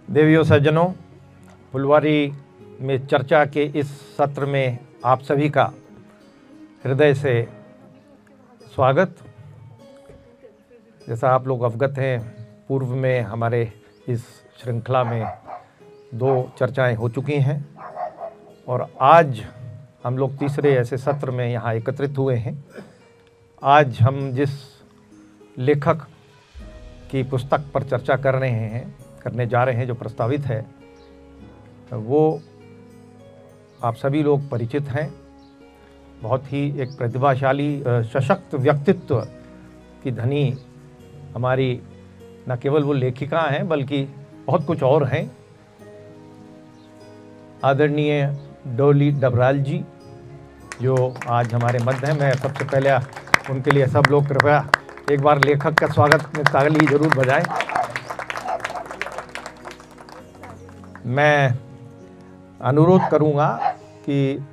देवियों सज्जनों, फुलवारी में चर्चा के इस सत्र में आप सभी का हृदय से स्वागत। जैसा आप लोग अवगत हैं, पूर्व में हमारे इस श्रृंखला में 2 चर्चाएं हो चुकी हैं और आज हम लोग तीसरे ऐसे सत्र में यहाँ एकत्रित हुए हैं। आज हम जिस लेखक की पुस्तक पर चर्चा करने जा रहे हैं, जो प्रस्तावित है, वो आप सभी लोग परिचित हैं। बहुत ही एक प्रतिभाशाली सशक्त व्यक्तित्व की धनी हमारी न केवल वो लेखिका हैं बल्कि बहुत कुछ और हैं। आदरणीय डॉली डबराल जी जो आज हमारे मध्य हैं। मैं सबसे पहले उनके लिए सब लोग कृपया एक बार लेखक का स्वागत में ताली जरूर बजाएं। मैं अनुरोध करूंगा कि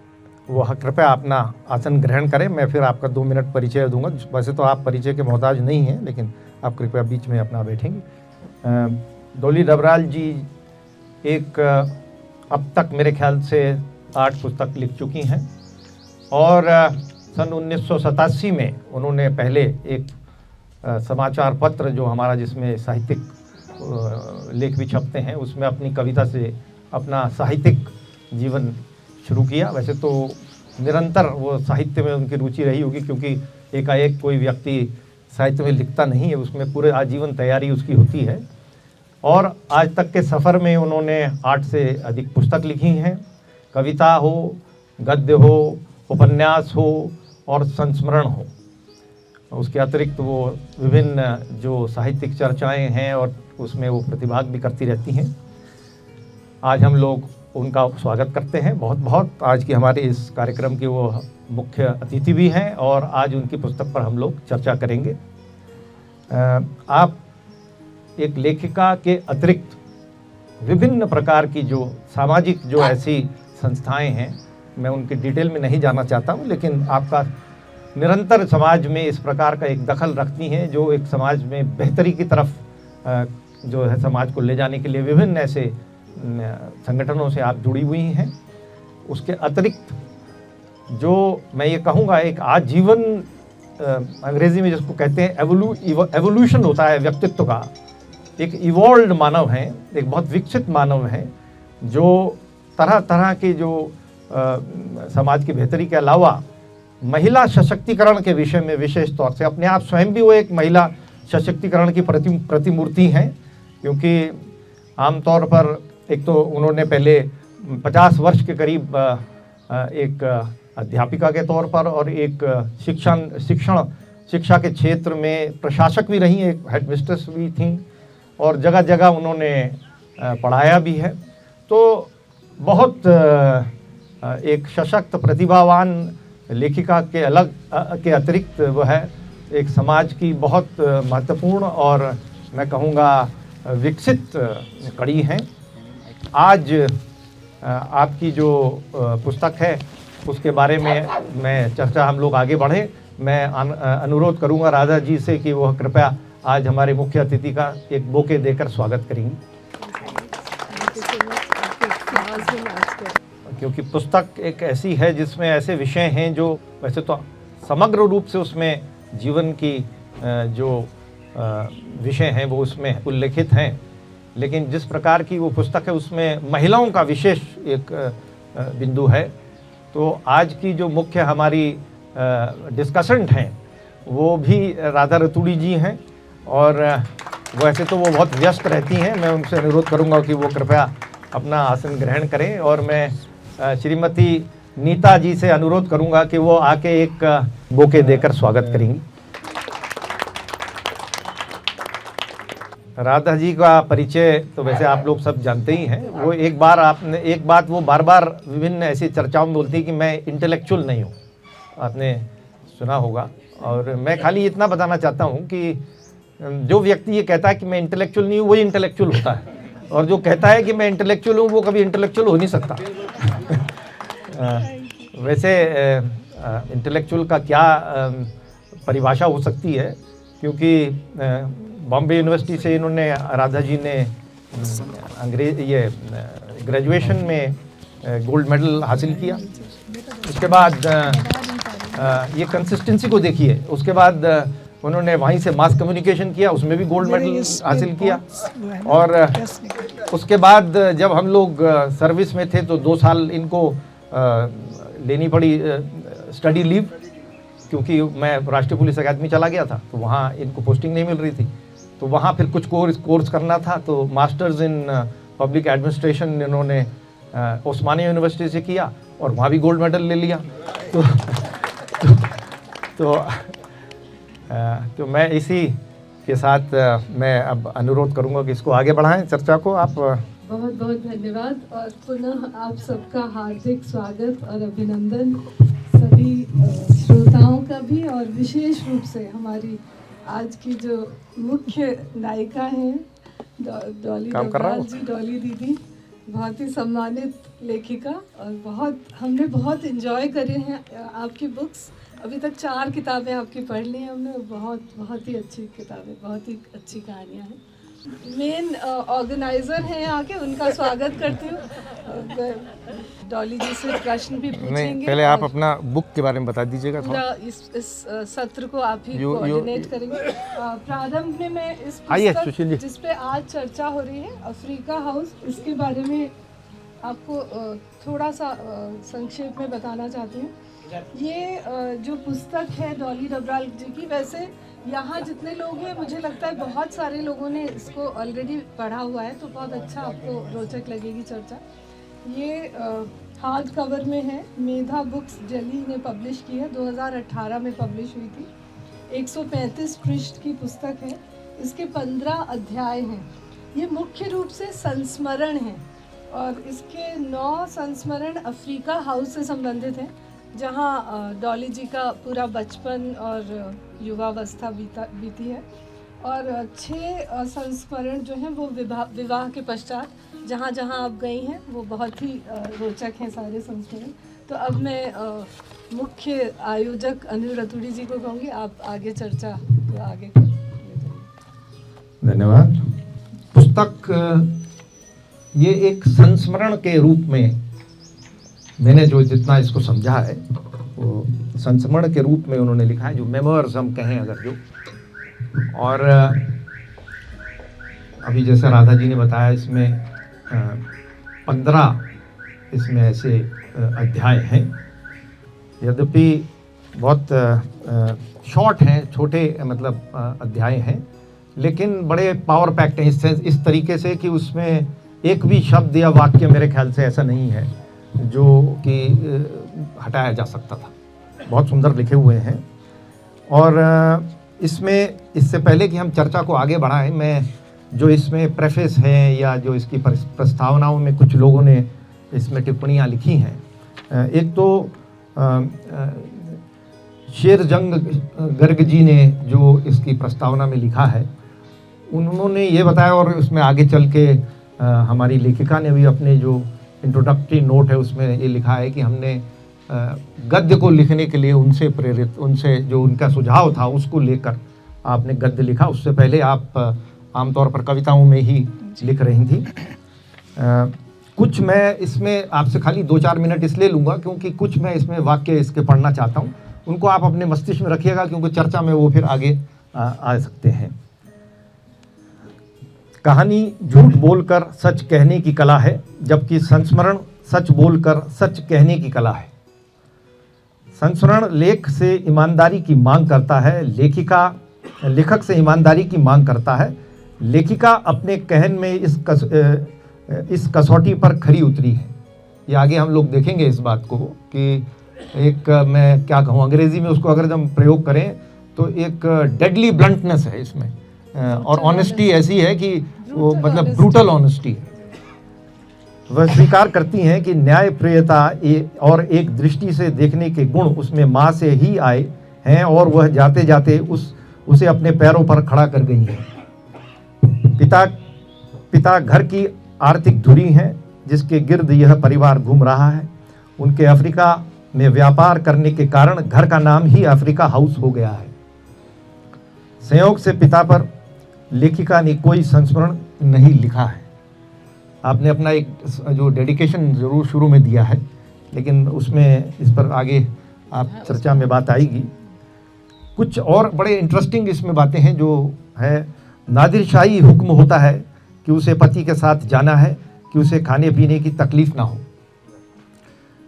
वह कृपया अपना आसन ग्रहण करें। मैं फिर आपका 2 मिनट परिचय दूंगा। वैसे तो आप परिचय के मोहताज नहीं हैं, लेकिन आप कृपया बीच में अपना बैठेंगे। डॉली डबराल जी एक अब तक मेरे ख्याल से 8 पुस्तक लिख चुकी हैं और सन 1987 में उन्होंने पहले एक समाचार पत्र जो हमारा, जिसमें साहित्यिक लेख भी छपते हैं, उसमें अपनी कविता से अपना साहित्यिक जीवन शुरू किया। वैसे तो निरंतर वो साहित्य में उनकी रुचि रही होगी, क्योंकि एकाएक कोई व्यक्ति साहित्य में लिखता नहीं है, उसमें पूरे आजीवन तैयारी उसकी होती है। और आज तक के सफ़र में उन्होंने 8 से अधिक पुस्तक लिखी हैं। कविता हो, गद्य हो, उपन्यास हो और संस्मरण हो। उसके अतिरिक्त वो विभिन्न जो साहित्यिक चर्चाएं हैं और उसमें वो प्रतिभाग भी करती रहती हैं। आज हम लोग उनका स्वागत करते हैं बहुत बहुत। आज की हमारे इस कार्यक्रम की वो मुख्य अतिथि भी हैं और आज उनकी पुस्तक पर हम लोग चर्चा करेंगे। आप एक लेखिका के अतिरिक्त विभिन्न प्रकार की जो सामाजिक जो ऐसी संस्थाएं हैं, मैं उनकी डिटेल में नहीं जाना चाहता हूं, लेकिन आपका निरंतर समाज में इस प्रकार का एक दखल रखती हैं, जो एक समाज में बेहतरी की तरफ जो है समाज को ले जाने के लिए विभिन्न ऐसे संगठनों से आप जुड़ी हुई हैं। उसके अतिरिक्त जो मैं ये कहूँगा, एक आजीवन अंग्रेजी में जिसको कहते हैं एवोल्यूशन होता है व्यक्तित्व का, एक इवॉल्व्ड मानव है, एक बहुत विकसित मानव है, जो तरह तरह के जो समाज की बेहतरी के अलावा महिला सशक्तिकरण के विषय में विशेष तौर से, अपने आप स्वयं भी वो एक महिला सशक्तिकरण की प्रतिमूर्ति हैं। क्योंकि आमतौर पर एक तो उन्होंने पहले 50 वर्ष के करीब एक अध्यापिका के तौर पर और एक शिक्षा के क्षेत्र में प्रशासक भी रही, एक हेडमिस्ट्रेस भी थी और जगह जगह उन्होंने पढ़ाया भी है। तो बहुत एक सशक्त प्रतिभावान लेखिका के अतिरिक्त वह है एक समाज की बहुत महत्वपूर्ण और मैं कहूँगा विकसित कड़ी है। आज आपकी जो पुस्तक है उसके बारे में मैं चर्चा हम लोग आगे बढ़े। मैं अनुरोध करूँगा राधा जी से कि वह कृपया आज हमारे मुख्य अतिथि का एक बुके देकर स्वागत करेंगी। क्योंकि पुस्तक एक ऐसी है जिसमें ऐसे विषय हैं जो वैसे तो समग्र रूप से उसमें जीवन की जो विषय हैं वो उसमें उल्लेखित हैं, लेकिन जिस प्रकार की वो पुस्तक है उसमें महिलाओं का विशेष एक बिंदु है। तो आज की जो मुख्य हमारी डिस्कसेंट हैं वो भी राधा रतूड़ी जी हैं और वैसे तो वो बहुत व्यस्त रहती हैं। मैं उनसे अनुरोध करूंगा कि वो कृपया अपना आसन ग्रहण करें और मैं श्रीमती नीता जी से अनुरोध करूंगा कि वो आके एक बुके देकर स्वागत करेंगी। राधा जी का परिचय तो वैसे आप लोग सब जानते ही हैं। वो एक बात वो बार बार विभिन्न ऐसी चर्चाओं में बोलती है कि मैं इंटेलेक्चुअल नहीं हूँ, आपने सुना होगा। और मैं खाली इतना बताना चाहता हूँ कि जो व्यक्ति ये कहता है कि मैं इंटेलेक्चुअल नहीं हूँ, वही इंटेलेक्चुअल होता है, और जो कहता है कि मैं इंटेलेक्चुअल हूँ वो कभी इंटेलेक्चुअल हो नहीं सकता। वैसे इंटेलेक्चुअल का क्या परिभाषा हो सकती है, क्योंकि बॉम्बे यूनिवर्सिटी से इन्होंने, राधा जी ने ये ग्रेजुएशन में गोल्ड मेडल हासिल किया। उसके बाद ये कंसिस्टेंसी को देखिए, उसके बाद उन्होंने वहीं से मास कम्युनिकेशन किया, उसमें भी गोल्ड मेडल हासिल किया। और उसके बाद जब हम लोग सर्विस में थे तो 2 साल इनको लेनी पड़ी स्टडी लीव, क्योंकि मैं राष्ट्रीय पुलिस अकादमी चला गया था, तो वहाँ इनको पोस्टिंग नहीं मिल रही थी, तो वहाँ फिर कुछ कोर्स करना था। तो मास्टर्स इन पब्लिक एडमिनिस्ट्रेशन इन्होंने ओस्मानिया यूनिवर्सिटी से किया और वहाँ भी गोल्ड मेडल ले लिया। तो मैं इसी के साथ मैं अब अनुरोध करूंगा कि इसको आगे बढ़ाएं चर्चा को। आप बहुत बहुत धन्यवाद और पुनः आप सबका हार्दिक स्वागत और अभिनंदन, सभी श्रोताओं का भी, और विशेष रूप से हमारी आज की जो मुख्य नायिका हैं डॉली डबराल जी, डॉली दीदी, बहुत ही सम्मानित लेखिका, और हमने बहुत एंजॉय करे हैं आपकी बुक्स। अभी तक 4 किताबें आपकी पढ़ ली हैं हमने, बहुत ही अच्छी किताबें, बहुत ही अच्छी कहानियाँ हैं। मेन ऑर्गेनाइजर हैं यहाँ के, उनका स्वागत करती हूँ। डॉली जी से प्रश्न भी पूछेंगे। नहीं, पहले आप अपना बुक के बारे में बता दीजिएगा थोड़ा। इस सत्र को आप ही कोऑर्डिनेट करेंगे। प्रारंभ में मैं इस पुस्तक जिस पे आज चर्चा हो रही है, अफ्रीका हाउस, इसके बारे में आपको थोड़ा सा संक्षेप में बताना चाहती हूँ। ये जो पुस्तक है डॉली डबराल जी की, वैसे यहाँ जितने लोग हैं मुझे लगता है बहुत सारे लोगों ने इसको ऑलरेडी पढ़ा हुआ है, तो बहुत अच्छा आपको रोचक लगेगी चर्चा। ये हार्ड कवर में है, मेधा बुक्स दिल्ली ने पब्लिश की है, 2018 में पब्लिश हुई थी। 135 पृष्ठ की पुस्तक है, इसके 15 अध्याय हैं। ये मुख्य रूप से संस्मरण हैं और इसके 9 संस्मरण अफ्रीका हाउस से संबंधित हैं, जहाँ डॉली जी का पूरा बचपन और युवावस्था बीती है, और 6 संस्मरण जो हैं वो विवाह के पश्चात जहाँ जहाँ आप गई हैं वो बहुत ही रोचक हैं सारे संस्मरण। तो अब मैं मुख्य आयोजक अनिल रतूड़ी जी को कहूँगी, आप आगे चर्चा को आगे ले जाइए। धन्यवाद। पुस्तक ये एक संस्मरण के रूप में मैंने जो जितना इसको समझा है वो संस्मरण के रूप में उन्होंने लिखा है, जो मेमोर्स हम कहें अगर जो। और अभी जैसे राधा जी ने बताया, इसमें 15 इसमें ऐसे अध्याय हैं। यद्यपि बहुत शॉर्ट हैं, छोटे मतलब अध्याय हैं, लेकिन बड़े पावर पैक्ड हैं इस तरीके से कि उसमें एक भी शब्द या वाक्य मेरे ख्याल से ऐसा नहीं है जो कि हटाया जा सकता था। बहुत सुंदर लिखे हुए हैं। और इसमें इससे पहले कि हम चर्चा को आगे बढ़ाएं, मैं जो इसमें प्रेफेस है या जो इसकी प्रस्तावनाओं में कुछ लोगों ने इसमें टिप्पणियां लिखी हैं, एक तो शेरजंग गर्ग जी ने जो इसकी प्रस्तावना में लिखा है, उन्होंने ये बताया, और उसमें आगे चल के हमारी लेखिका ने भी अपने जो इंट्रोडक्टरी नोट है उसमें ये लिखा है कि हमने गद्य को लिखने के लिए उनसे प्रेरित, उनसे जो उनका सुझाव था उसको लेकर आपने गद्य लिखा। उससे पहले आप आमतौर पर कविताओं में ही लिख रही थी। कुछ मैं इसमें आपसे खाली 2-4 मिनट इसलिए लूँगा क्योंकि कुछ मैं इसमें वाक्य इसके पढ़ना चाहता हूँ, उनको आप अपने मस्तिष्क में रखिएगा क्योंकि चर्चा में वो फिर आगे आ सकते हैं। कहानी झूठ बोलकर सच कहने की कला है, जबकि संस्मरण सच बोलकर सच कहने की कला है। संस्मरण लेख से ईमानदारी की मांग करता है, लेखक से ईमानदारी की मांग करता है। लेखिका अपने कहन में इस कसौटी पर खरी उतरी है। ये आगे हम लोग देखेंगे इस बात को कि एक, मैं क्या कहूँ, अंग्रेजी में उसको अगर हम प्रयोग करें तो एक डेडली ब्लंटनेस है इसमें, और ऑनेस्टी ऐसी है कि वो मतलब ब्रूटल ऑनेस्टी है। वह स्वीकार करती हैं कि न्यायप्रियता और एक दृष्टि से देखने के गुण उसमें माँ से ही आए हैं, और वह जाते जाते उसे अपने पैरों पर खड़ा कर गई है। पिता घर की आर्थिक धुरी हैं जिसके गिर्द यह परिवार घूम रहा है। उनके अफ्रीका में व्यापार करने के कारण घर का नाम ही अफ्रीका हाउस हो गया है। संयोग से पिता पर लेखिका ने कोई संस्मरण नहीं लिखा है। आपने अपना एक जो डेडिकेशन ज़रूर शुरू में दिया है, लेकिन उसमें इस पर आगे आप चर्चा में बात आएगी। कुछ और बड़े इंटरेस्टिंग इसमें बातें हैं जो है, नादिर शाही हुक्म होता है कि उसे पति के साथ जाना है कि उसे खाने पीने की तकलीफ ना हो।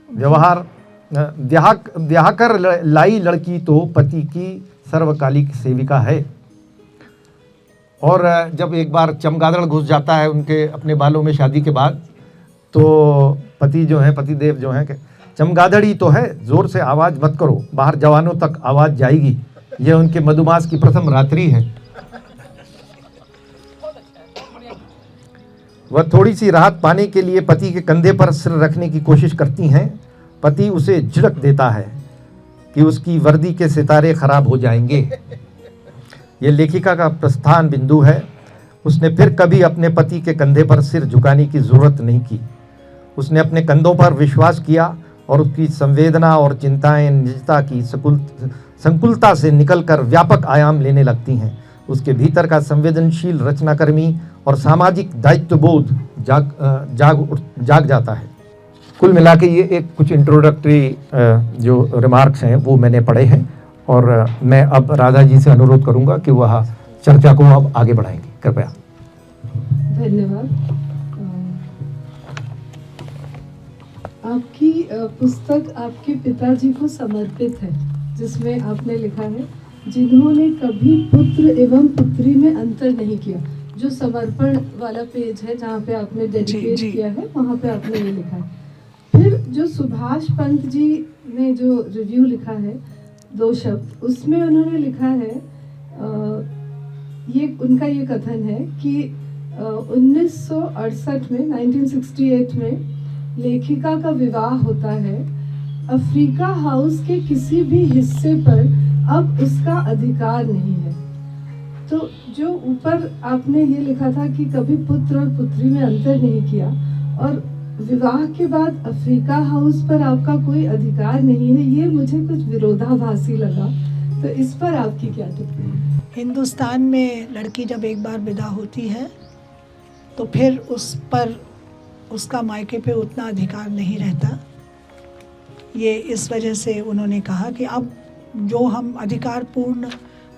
व्यवहार ब्याह कर लाई लड़की तो पति की सर्वकालिक सेविका है। और जब एक बार चमगादड़ घुस जाता है उनके अपने बालों में शादी के बाद, तो पति जो है, पतिदेव जो हैं, चमगादड़ी तो है, जोर से आवाज़ मत करो, बाहर जवानों तक आवाज़ जाएगी। यह उनके मधुमास की प्रथम रात्रि है। वह थोड़ी सी राहत पाने के लिए पति के कंधे पर सिर रखने की कोशिश करती हैं। पति उसे झिड़क देता है कि उसकी वर्दी के सितारे खराब हो जाएंगे। यह लेखिका का प्रस्थान बिंदु है। उसने फिर कभी अपने पति के कंधे पर सिर झुकाने की जरूरत नहीं की। उसने अपने कंधों पर विश्वास किया और उसकी संवेदना और चिंताएं निजता की संकुलता से निकलकर व्यापक आयाम लेने लगती हैं। उसके भीतर का संवेदनशील रचनाकर्मी और सामाजिक दायित्वबोध जाग जाता है। कुल मिला के ये एक कुछ इंट्रोडक्टरी जो रिमार्क्स हैं वो मैंने पढ़े हैं, और मैं अब राधा जी से अनुरोध करूंगा कि वह चर्चा को अब आगे बढ़ाएंगे, कृपया। धन्यवाद। आपकी पुस्तक आपके पिताजी को समर्पित है, जिसमें आपने लिखा है, जिन्होंने कभी पुत्र एवं पुत्री में अंतर नहीं किया। जो समर्पण वाला पेज है जहाँ पे आपने डेडिकेट किया है, वहाँ पे आपने ये लिखा है। फिर जो सुभाष पंत जी ने जो रिव्यू लिखा है, 2 शब्द, उसमें उन्होंने लिखा है, ये उनका ये कथन है कि 1968 में 1968 में लेखिका का विवाह होता है। अफ्रीका हाउस के किसी भी हिस्से पर अब उसका अधिकार नहीं है। तो जो ऊपर आपने ये लिखा था कि कभी पुत्र और पुत्री में अंतर नहीं किया, और विवाह के बाद अफ्रीका हाउस पर आपका कोई अधिकार नहीं है, ये मुझे कुछ विरोधाभासी लगा। तो इस पर आपकी क्या टिप्पणी? हिंदुस्तान में लड़की जब एक बार विदा होती है तो फिर उस पर उसका मायके पे उतना अधिकार नहीं रहता। ये इस वजह से उन्होंने कहा कि अब जो हम अधिकार पूर्ण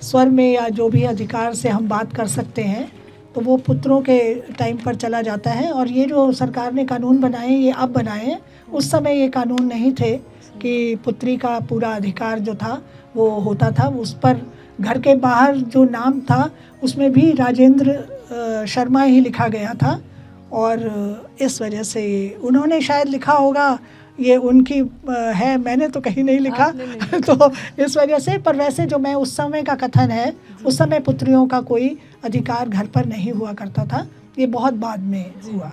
स्वर में या जो भी अधिकार से हम बात कर सकते हैं, तो वो पुत्रों के टाइम पर चला जाता है। और ये जो सरकार ने कानून बनाए, ये अब बनाए हैं, उस समय ये कानून नहीं थे कि पुत्री का पूरा अधिकार जो था वो होता था। उस पर घर के बाहर जो नाम था उसमें भी राजेंद्र शर्मा ही लिखा गया था, और इस वजह से उन्होंने शायद लिखा होगा, ये उनकी है, मैंने तो कहीं नहीं लिखा। तो इस वजह से, पर वैसे जो मैं उस समय का कथन है, उस समय पुत्रियों का कोई अधिकार घर पर नहीं हुआ करता था, ये बहुत बाद में हुआ।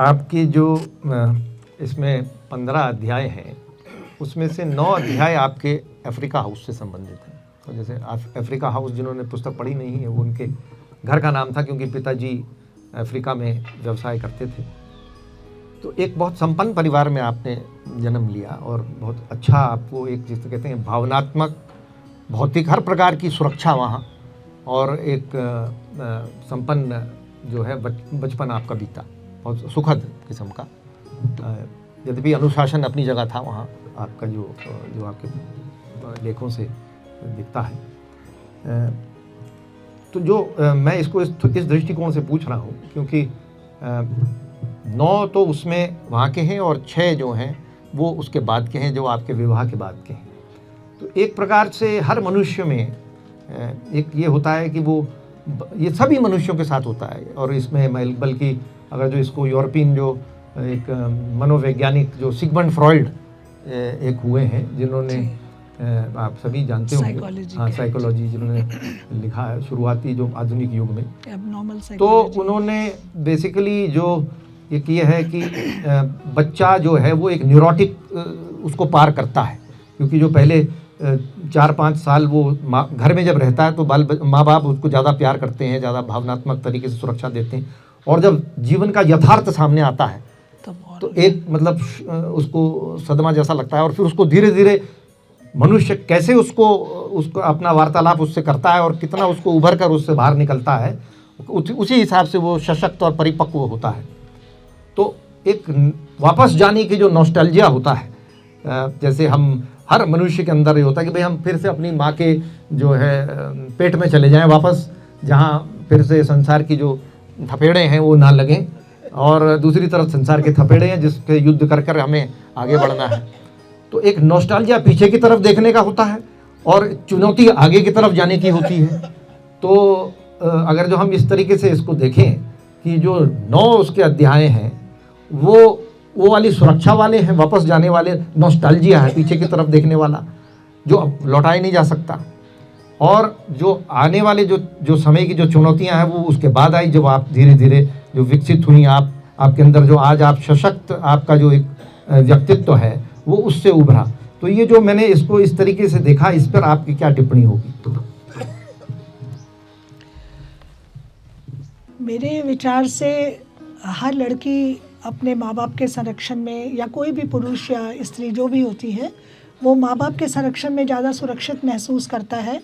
आपकी जो इसमें 15 अध्याय हैं, उसमें से 9 अध्याय आपके अफ्रीका हाउस से संबंधित हैं। तो जैसे अफ्रीका हाउस, जिन्होंने पुस्तक पढ़ी नहीं है, वो उनके घर का नाम था, क्योंकि पिताजी अफ्रीका में व्यवसाय करते थे। तो एक बहुत संपन्न परिवार में आपने जन्म लिया, और बहुत अच्छा आपको एक, जिसे कहते हैं भावनात्मक, भौतिक, हर प्रकार की सुरक्षा वहाँ, और एक संपन्न जो है बचपन आपका बीता, बहुत सुखद किस्म का। यद्यपि अनुशासन अपनी जगह था वहाँ, आपका जो आपके लेखों से दिखता है। तो जो मैं इसको इस दृष्टिकोण से पूछ रहा हूँ, क्योंकि 9 तो उसमें वहाँ के हैं, और 6 जो हैं वो उसके बाद के हैं, जो आपके विवाह के बाद के हैं। तो एक प्रकार से हर मनुष्य में एक ये होता है कि वो, ये सभी मनुष्यों के साथ होता है, और इसमें बल्कि अगर जो इसको यूरोपियन जो एक मनोवैज्ञानिक जो सिगमंड फ्रॉइड एक हुए हैं, जिन्होंने आप सभी जानते होंगे, हाँ, साइकोलॉजी, जिन्होंने लिखा है शुरुआती जो आधुनिक युग में, तो उन्होंने बेसिकली जो एक ये है कि बच्चा जो है वो एक न्यूरोटिक उसको पार करता है, क्योंकि जो पहले 4-5 साल वो घर में जब रहता है तो माँ बाप उसको ज़्यादा प्यार करते हैं, ज़्यादा भावनात्मक तरीके से सुरक्षा देते हैं, और जब जीवन का यथार्थ सामने आता है तो एक मतलब उसको सदमा जैसा लगता है, और फिर उसको धीरे धीरे मनुष्य कैसे उसको अपना वार्तालाप उससे करता है और कितना उसको उभर कर उससे बाहर निकलता है, उसी हिसाब से वो सशक्त और परिपक्व होता है। तो एक वापस जाने की जो नॉस्टैल्जिया होता है, जैसे हम हर मनुष्य के अंदर ये होता है कि भाई हम फिर से अपनी माँ के जो है पेट में चले जाएं वापस, जहाँ फिर से संसार की जो थपेड़े हैं वो ना लगें, और दूसरी तरफ संसार के थपेड़े हैं जिसके युद्ध कर कर हमें आगे बढ़ना है। तो एक नॉस्टैल्जिया पीछे की तरफ देखने का होता है और चुनौती आगे की तरफ जाने की होती है। तो अगर जो हम इस तरीके से इसको देखें कि जो 9 उसके अध्याय हैं वो वाली सुरक्षा वाले हैं, वापस जाने वाले, नॉस्टैल्जिया है पीछे की तरफ देखने वाला जो अब लौटाया नहीं जा सकता, और जो आने वाले जो समय की जो चुनौतियां हैं वो उसके बाद आई, जब आप धीरे धीरे जो विकसित हुई, आपके अंदर जो आज आप सशक्त आपका जो एक व्यक्तित्व है वो उससे उभरा। तो ये जो मैंने इसको इस तरीके से देखा, इस पर आपकी क्या टिप्पणी होगी? मेरे विचार से हर लड़की अपने माँ बाप के संरक्षण में, या कोई भी पुरुष या स्त्री जो भी होती है, वो माँ बाप के संरक्षण में ज़्यादा सुरक्षित महसूस करता है।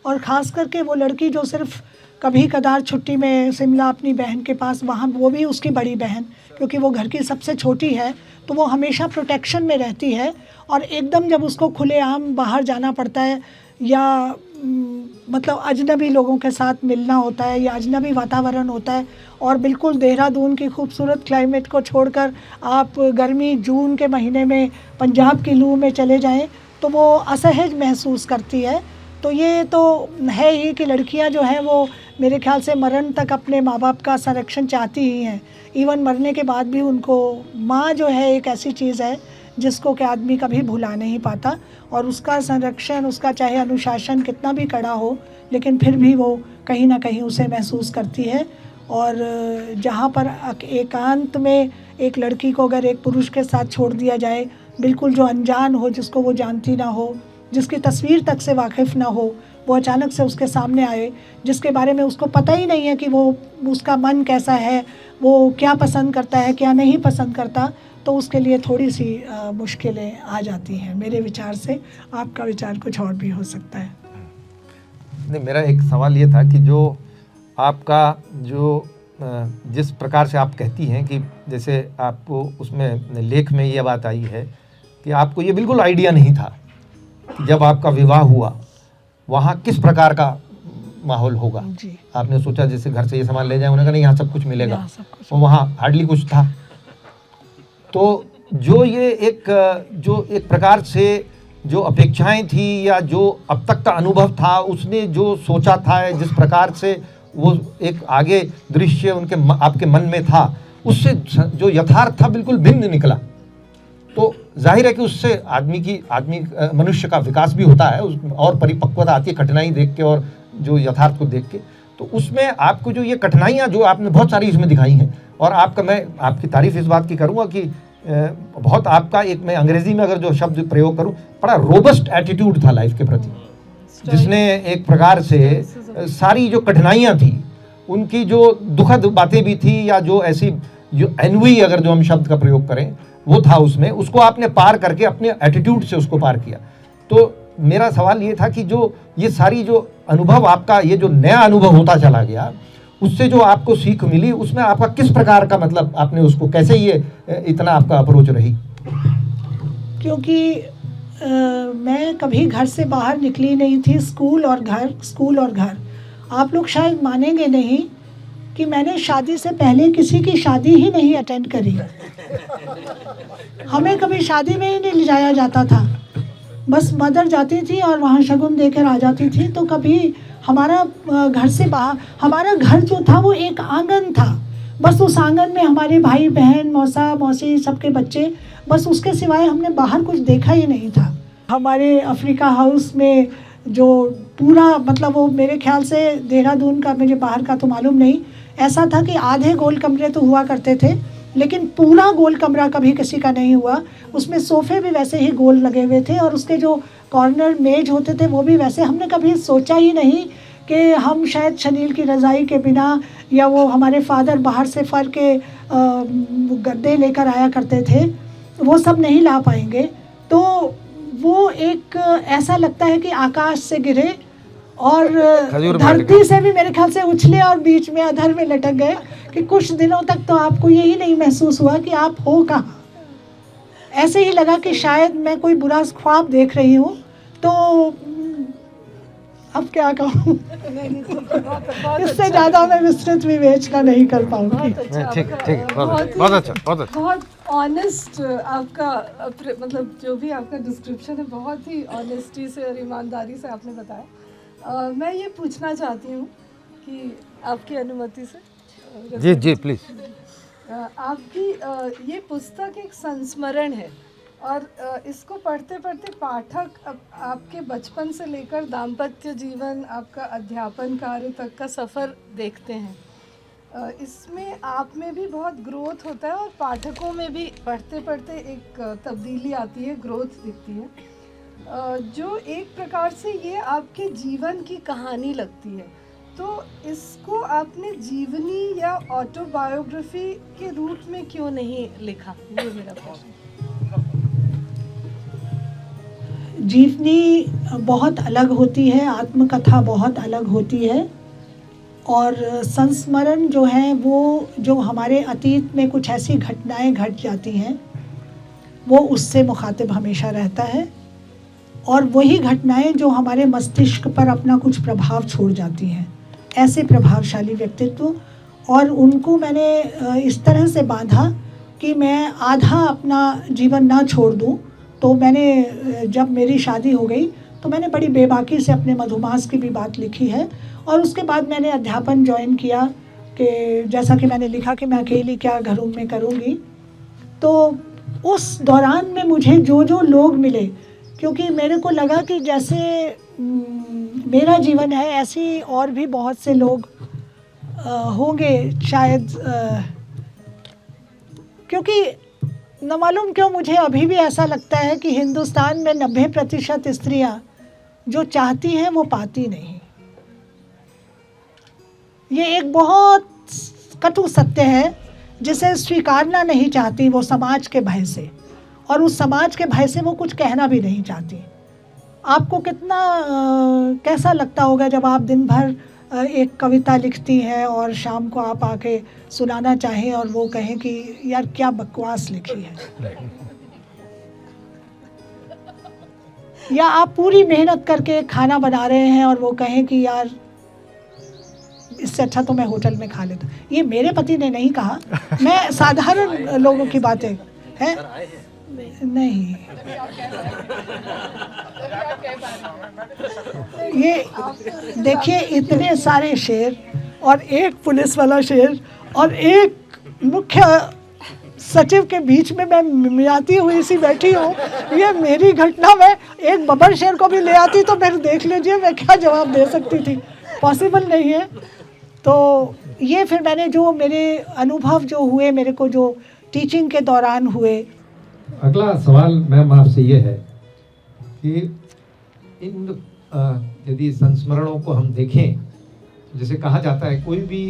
और ख़ास करके वो लड़की जो सिर्फ कभी कदार छुट्टी में शिमला अपनी बहन के पास, वहाँ वो भी उसकी बड़ी बहन, क्योंकि वो घर की सबसे छोटी है, तो वो हमेशा प्रोटेक्शन में रहती है। और एकदम जब उसको खुलेआम बाहर जाना पड़ता है या मतलब अजनबी लोगों के साथ मिलना होता है या अजनबी वातावरण होता है, और बिल्कुल देहरादून की खूबसूरत क्लाइमेट को छोड़कर आप गर्मी जून के महीने में पंजाब की लू में चले जाएं, तो वो असहज महसूस करती है। तो ये तो है ही कि लड़कियां जो हैं वो मेरे ख्याल से मरण तक अपने माँ बाप का संरक्षण चाहती ही हैं। इवन मरने के बाद भी उनको माँ जो है एक ऐसी चीज़ है जिसको कि आदमी कभी भुला नहीं पाता, और उसका संरक्षण, उसका चाहे अनुशासन कितना भी कड़ा हो, लेकिन फिर भी वो कहीं ना कहीं उसे महसूस करती है। और जहाँ पर एकांत में एक लड़की को अगर एक पुरुष के साथ छोड़ दिया जाए, बिल्कुल जो अनजान हो, जिसको वो जानती ना हो, जिसकी तस्वीर तक से वाकिफ़ ना हो, वो अचानक से उसके सामने आए, जिसके बारे में उसको पता ही नहीं है कि वो उसका मन कैसा है, वो क्या पसंद करता है, क्या नहीं पसंद करता, तो उसके लिए थोड़ी सी मुश्किलें आ जाती हैं मेरे विचार से। आपका विचार कुछ और भी हो सकता है। नहीं, मेरा एक सवाल ये था कि जो आपका जो जिस प्रकार से आप कहती हैं कि जैसे आपको उसमें लेख में ये बात आई है कि आपको ये बिल्कुल आइडिया नहीं था कि जब आपका विवाह हुआ वहाँ किस प्रकार का माहौल होगा। जी। आपने सोचा जैसे घर से ये सामान ले जाए, उन्होंने कहा नहीं यहाँ सब कुछ मिलेगा, और वहाँ हार्डली कुछ था। तो जो एक प्रकार से जो अपेक्षाएं थी या जो अब तक का अनुभव था, उसने जो सोचा था, जिस प्रकार से वो एक आगे दृश्य आपके मन में था, उससे जो यथार्थ था बिल्कुल भिन्न निकला। तो जाहिर है कि उससे मनुष्य का विकास भी होता है, और परिपक्वता आती है कठिनाई देख के और जो यथार्थ को देख के। तो उसमें आपको जो ये कठिनाइयाँ जो आपने बहुत सारी इसमें दिखाई हैं, और मैं आपकी तारीफ इस बात की करूँगा कि बहुत आपका एक, मैं अंग्रेजी में अगर जो शब्द प्रयोग करूँ, बड़ा रोबस्ट एटीट्यूड था लाइफ के प्रति, जिसने एक प्रकार से सारी जो कठिनाइयाँ थी, उनकी जो दुखद बातें भी थी, या जो ऐसी जो एनवी अगर जो हम शब्द का प्रयोग करें वो था उसमें, उसको आपने पार करके अपने एटीट्यूड से उसको पार किया। तो मेरा सवाल ये था कि जो ये सारी जो अनुभव आपका, ये जो नया अनुभव होता चला गया, उससे जो आपको सीख मिली, उसमें आपका किस प्रकार का, मतलब आपने उसको कैसे ये इतना आपका अप्रोच रही? क्योंकि मैं कभी घर से बाहर निकली नहीं थी, स्कूल और घर। आप लोग शायद मानेंगे नहीं कि मैंने शादी से पहले किसी की शादी ही नहीं अटेंड करी। हमें कभी शादी में ही नहीं ले जाया जाता था, बस मदर जाती थी और वहाँ शगुन देकर आ जाती थी। तो कभी हमारा घर से बाहर, हमारा घर जो था वो एक आंगन था, बस उस आंगन में हमारे भाई बहन, मौसा मौसी सबके बच्चे, बस उसके सिवाय हमने बाहर कुछ देखा ही नहीं था। हमारे अफ्रीका हाउस में जो पूरा, मतलब वो मेरे ख्याल से देहरादून का, मुझे बाहर का तो मालूम नहीं, ऐसा था कि आधे गोल कमरे तो हुआ करते थे, लेकिन पूरा गोल कमरा कभी किसी का नहीं हुआ। उसमें सोफ़े भी वैसे ही गोल लगे हुए थे, और उसके जो कॉर्नर मेज होते थे वो भी वैसे। हमने कभी सोचा ही नहीं कि हम शायद शनील की रज़ाई के बिना, या वो हमारे फादर बाहर से फर के गद्दे लेकर आया करते थे, वो सब नहीं ला पाएंगे। तो वो एक ऐसा लगता है कि आकाश से गिरे और धरती से भी मेरे ख्याल से उछले और बीच में अधर में लटक गए, कि कुछ दिनों तक तो आपको यही नहीं महसूस हुआ कि आप हो कहाँ। ऐसे ही लगा कि शायद मैं कोई बुरा ख्वाब देख रही हूँ। तो अब क्या कहूँ, इससे ज़्यादा मैं विस्तृत विवेचना नहीं कर पाऊँगी। ठीक ठीक, बहुत अच्छा, बहुत अच्छा। बहुत ऑनेस्ट आपका मतलब जो भी आपका डिस्क्रिप्शन है, बहुत ही ऑनेस्टी से और ईमानदारी से आपने बताया। मैं ये पूछना चाहती हूँ कि आपकी अनुमति से। जी जी प्लीज़। आपकी ये पुस्तक एक संस्मरण है और इसको पढ़ते पढ़ते पाठक आपके बचपन से लेकर दाम्पत्य जीवन, आपका अध्यापन कार्य तक का सफ़र देखते हैं। इसमें आप में भी बहुत ग्रोथ होता है और पाठकों में भी पढ़ते पढ़ते एक तब्दीली आती है, ग्रोथ दिखती है, जो एक प्रकार से ये आपके जीवन की कहानी लगती है। तो इसको आपने जीवनी या ऑटोबायोग्राफी के रूप में क्यों नहीं लिखा, ये मेरा प्रश्न। जीवनी बहुत अलग होती है, आत्मकथा बहुत अलग होती है, और संस्मरण जो है वो जो हमारे अतीत में कुछ ऐसी घटनाएं घट जाती हैं वो उससे मुखातिब हमेशा रहता है, और वही घटनाएं जो हमारे मस्तिष्क पर अपना कुछ प्रभाव छोड़ जाती हैं। ऐसे प्रभावशाली व्यक्तित्व, और उनको मैंने इस तरह से बांधा कि मैं आधा अपना जीवन ना छोड़ दूं। तो मैंने जब मेरी शादी हो गई तो मैंने बड़ी बेबाकी से अपने मधुमास की भी बात लिखी है, और उसके बाद मैंने अध्यापन ज्वाइन किया कि जैसा कि मैंने लिखा कि मैं अकेली क्या घरों में करूँगी। तो उस दौरान में मुझे जो जो लोग मिले, क्योंकि मेरे को लगा कि जैसे मेरा जीवन है ऐसी और भी बहुत से लोग होंगे शायद, क्योंकि न मालूम क्यों मुझे अभी भी ऐसा लगता है कि हिंदुस्तान में 90% स्त्रियां जो चाहती हैं वो पाती नहीं। ये एक बहुत कटु सत्य है जिसे स्वीकारना नहीं चाहती वो समाज के भय से, और उस समाज के भय से वो कुछ कहना भी नहीं चाहती। आपको कितना कैसा लगता होगा जब आप दिन भर एक कविता लिखती हैं और शाम को आप आके सुनाना चाहें और वो कहें कि यार क्या बकवास लिखी है, या आप पूरी मेहनत करके खाना बना रहे हैं और वो कहें कि यार इससे अच्छा तो मैं होटल में खा लेता। ये मेरे पति ने नहीं कहा, मैं साधारण लोगों की बातें हैं। नहीं, ये देखिए इतने सारे शेर और एक पुलिस वाला शेर और एक मुख्य सचिव के बीच में मैं मियाती हुई सी बैठी हूँ। ये मेरी घटना में एक बब्बर शेर को भी ले आती तो फिर देख लीजिए मैं क्या जवाब दे सकती थी। पॉसिबल नहीं है। तो ये फिर मैंने जो मेरे अनुभव जो हुए, मेरे को जो टीचिंग के दौरान हुए। अगला सवाल मैम आपसे ये है कि इन यदि संस्मरणों को हम देखें, जैसे कहा जाता है कोई भी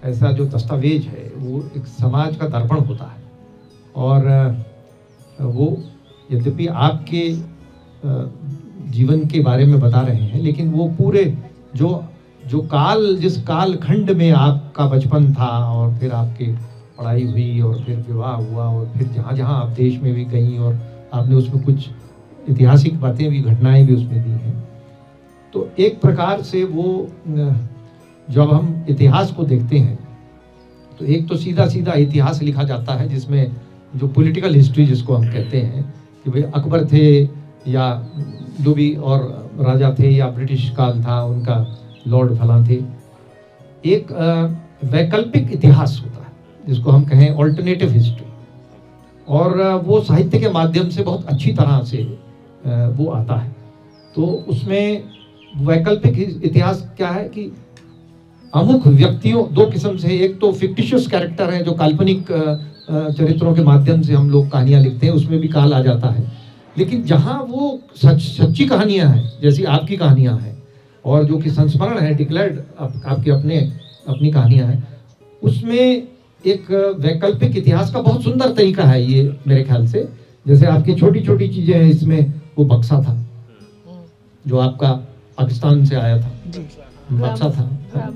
ऐसा जो दस्तावेज है वो एक समाज का दर्पण होता है, और वो यद्यपि आपके जीवन के बारे में बता रहे हैं, लेकिन वो पूरे जो काल, जिस काल खंड में आपका बचपन था और फिर आपकी पढ़ाई हुई और फिर विवाह हुआ और फिर जहाँ जहाँ आप देश में भी गई और आपने उसमें कुछ ऐतिहासिक बातें भी, घटनाएं भी उसमें दी हैं। तो एक प्रकार से वो जब हम इतिहास को देखते हैं तो एक तो सीधा सीधा इतिहास लिखा जाता है जिसमें जो पॉलिटिकल हिस्ट्री जिसको हम कहते हैं कि भाई अकबर थे या जो भी और राजा थे या ब्रिटिश काल था उनका लॉर्ड फलां थे। एक वैकल्पिक इतिहास होता है जिसको हम कहें ऑल्टरनेटिव हिस्ट्री, और वो साहित्य के माध्यम से बहुत अच्छी तरह से वो आता है। तो उसमें वैकल्पिक इतिहास क्या है कि अमुक व्यक्तियों, दो किस्म से, एक तो फिक्टिशियस कैरेक्टर है जो काल्पनिक चरित्रों के माध्यम से हम लोग कहानियां लिखते हैं, उसमें भी काल आ जाता है। लेकिन जहाँ वो सच्ची कहानियां हैं जैसी आपकी कहानियां हैं और जो कि संस्मरण है, डिक्लेयर्ड आपके अपनी कहानियां हैं, उसमें एक वैकल्पिक इतिहास का बहुत सुंदर तरीका है ये मेरे ख्याल से जैसे आपकी छोटी छोटी चीजें हैं, इसमें वो बक्सा था जो आपका पाकिस्तान से आया था, बक्सा था,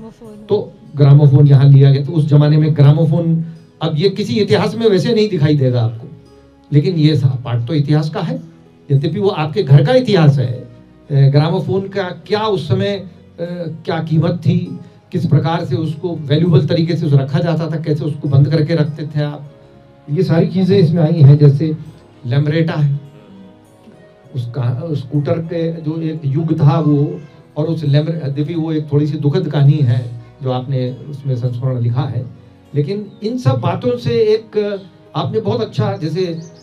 तो ग्रामोफोन यहाँ लिया गया। तो उस जमाने में ग्रामोफोन, अब ये किसी इतिहास में वैसे नहीं दिखाई देगा आपको, लेकिन ये पार्ट तो इतिहास का है, यद्यपि वो आपके घर का इतिहास है। ग्रामोफोन का क्या उस समय क्या कीमत थी, किस प्रकार से उसको वैल्यूबल तरीके से रखा जाता था, कैसे उसको बंद करके रखते थे आप, ये सारी चीजें इसमें आई हैं। जैसे लैम्ब्रेटा है, उसका स्कूटर के जो एक युग था वो, और उस यद्यपि वो एक थोड़ी सी दुखद कहानी है जो आपने उसमें संस्मरण लिखा है, लेकिन इन सब बातों से एक आपने बहुत अच्छा, जैसे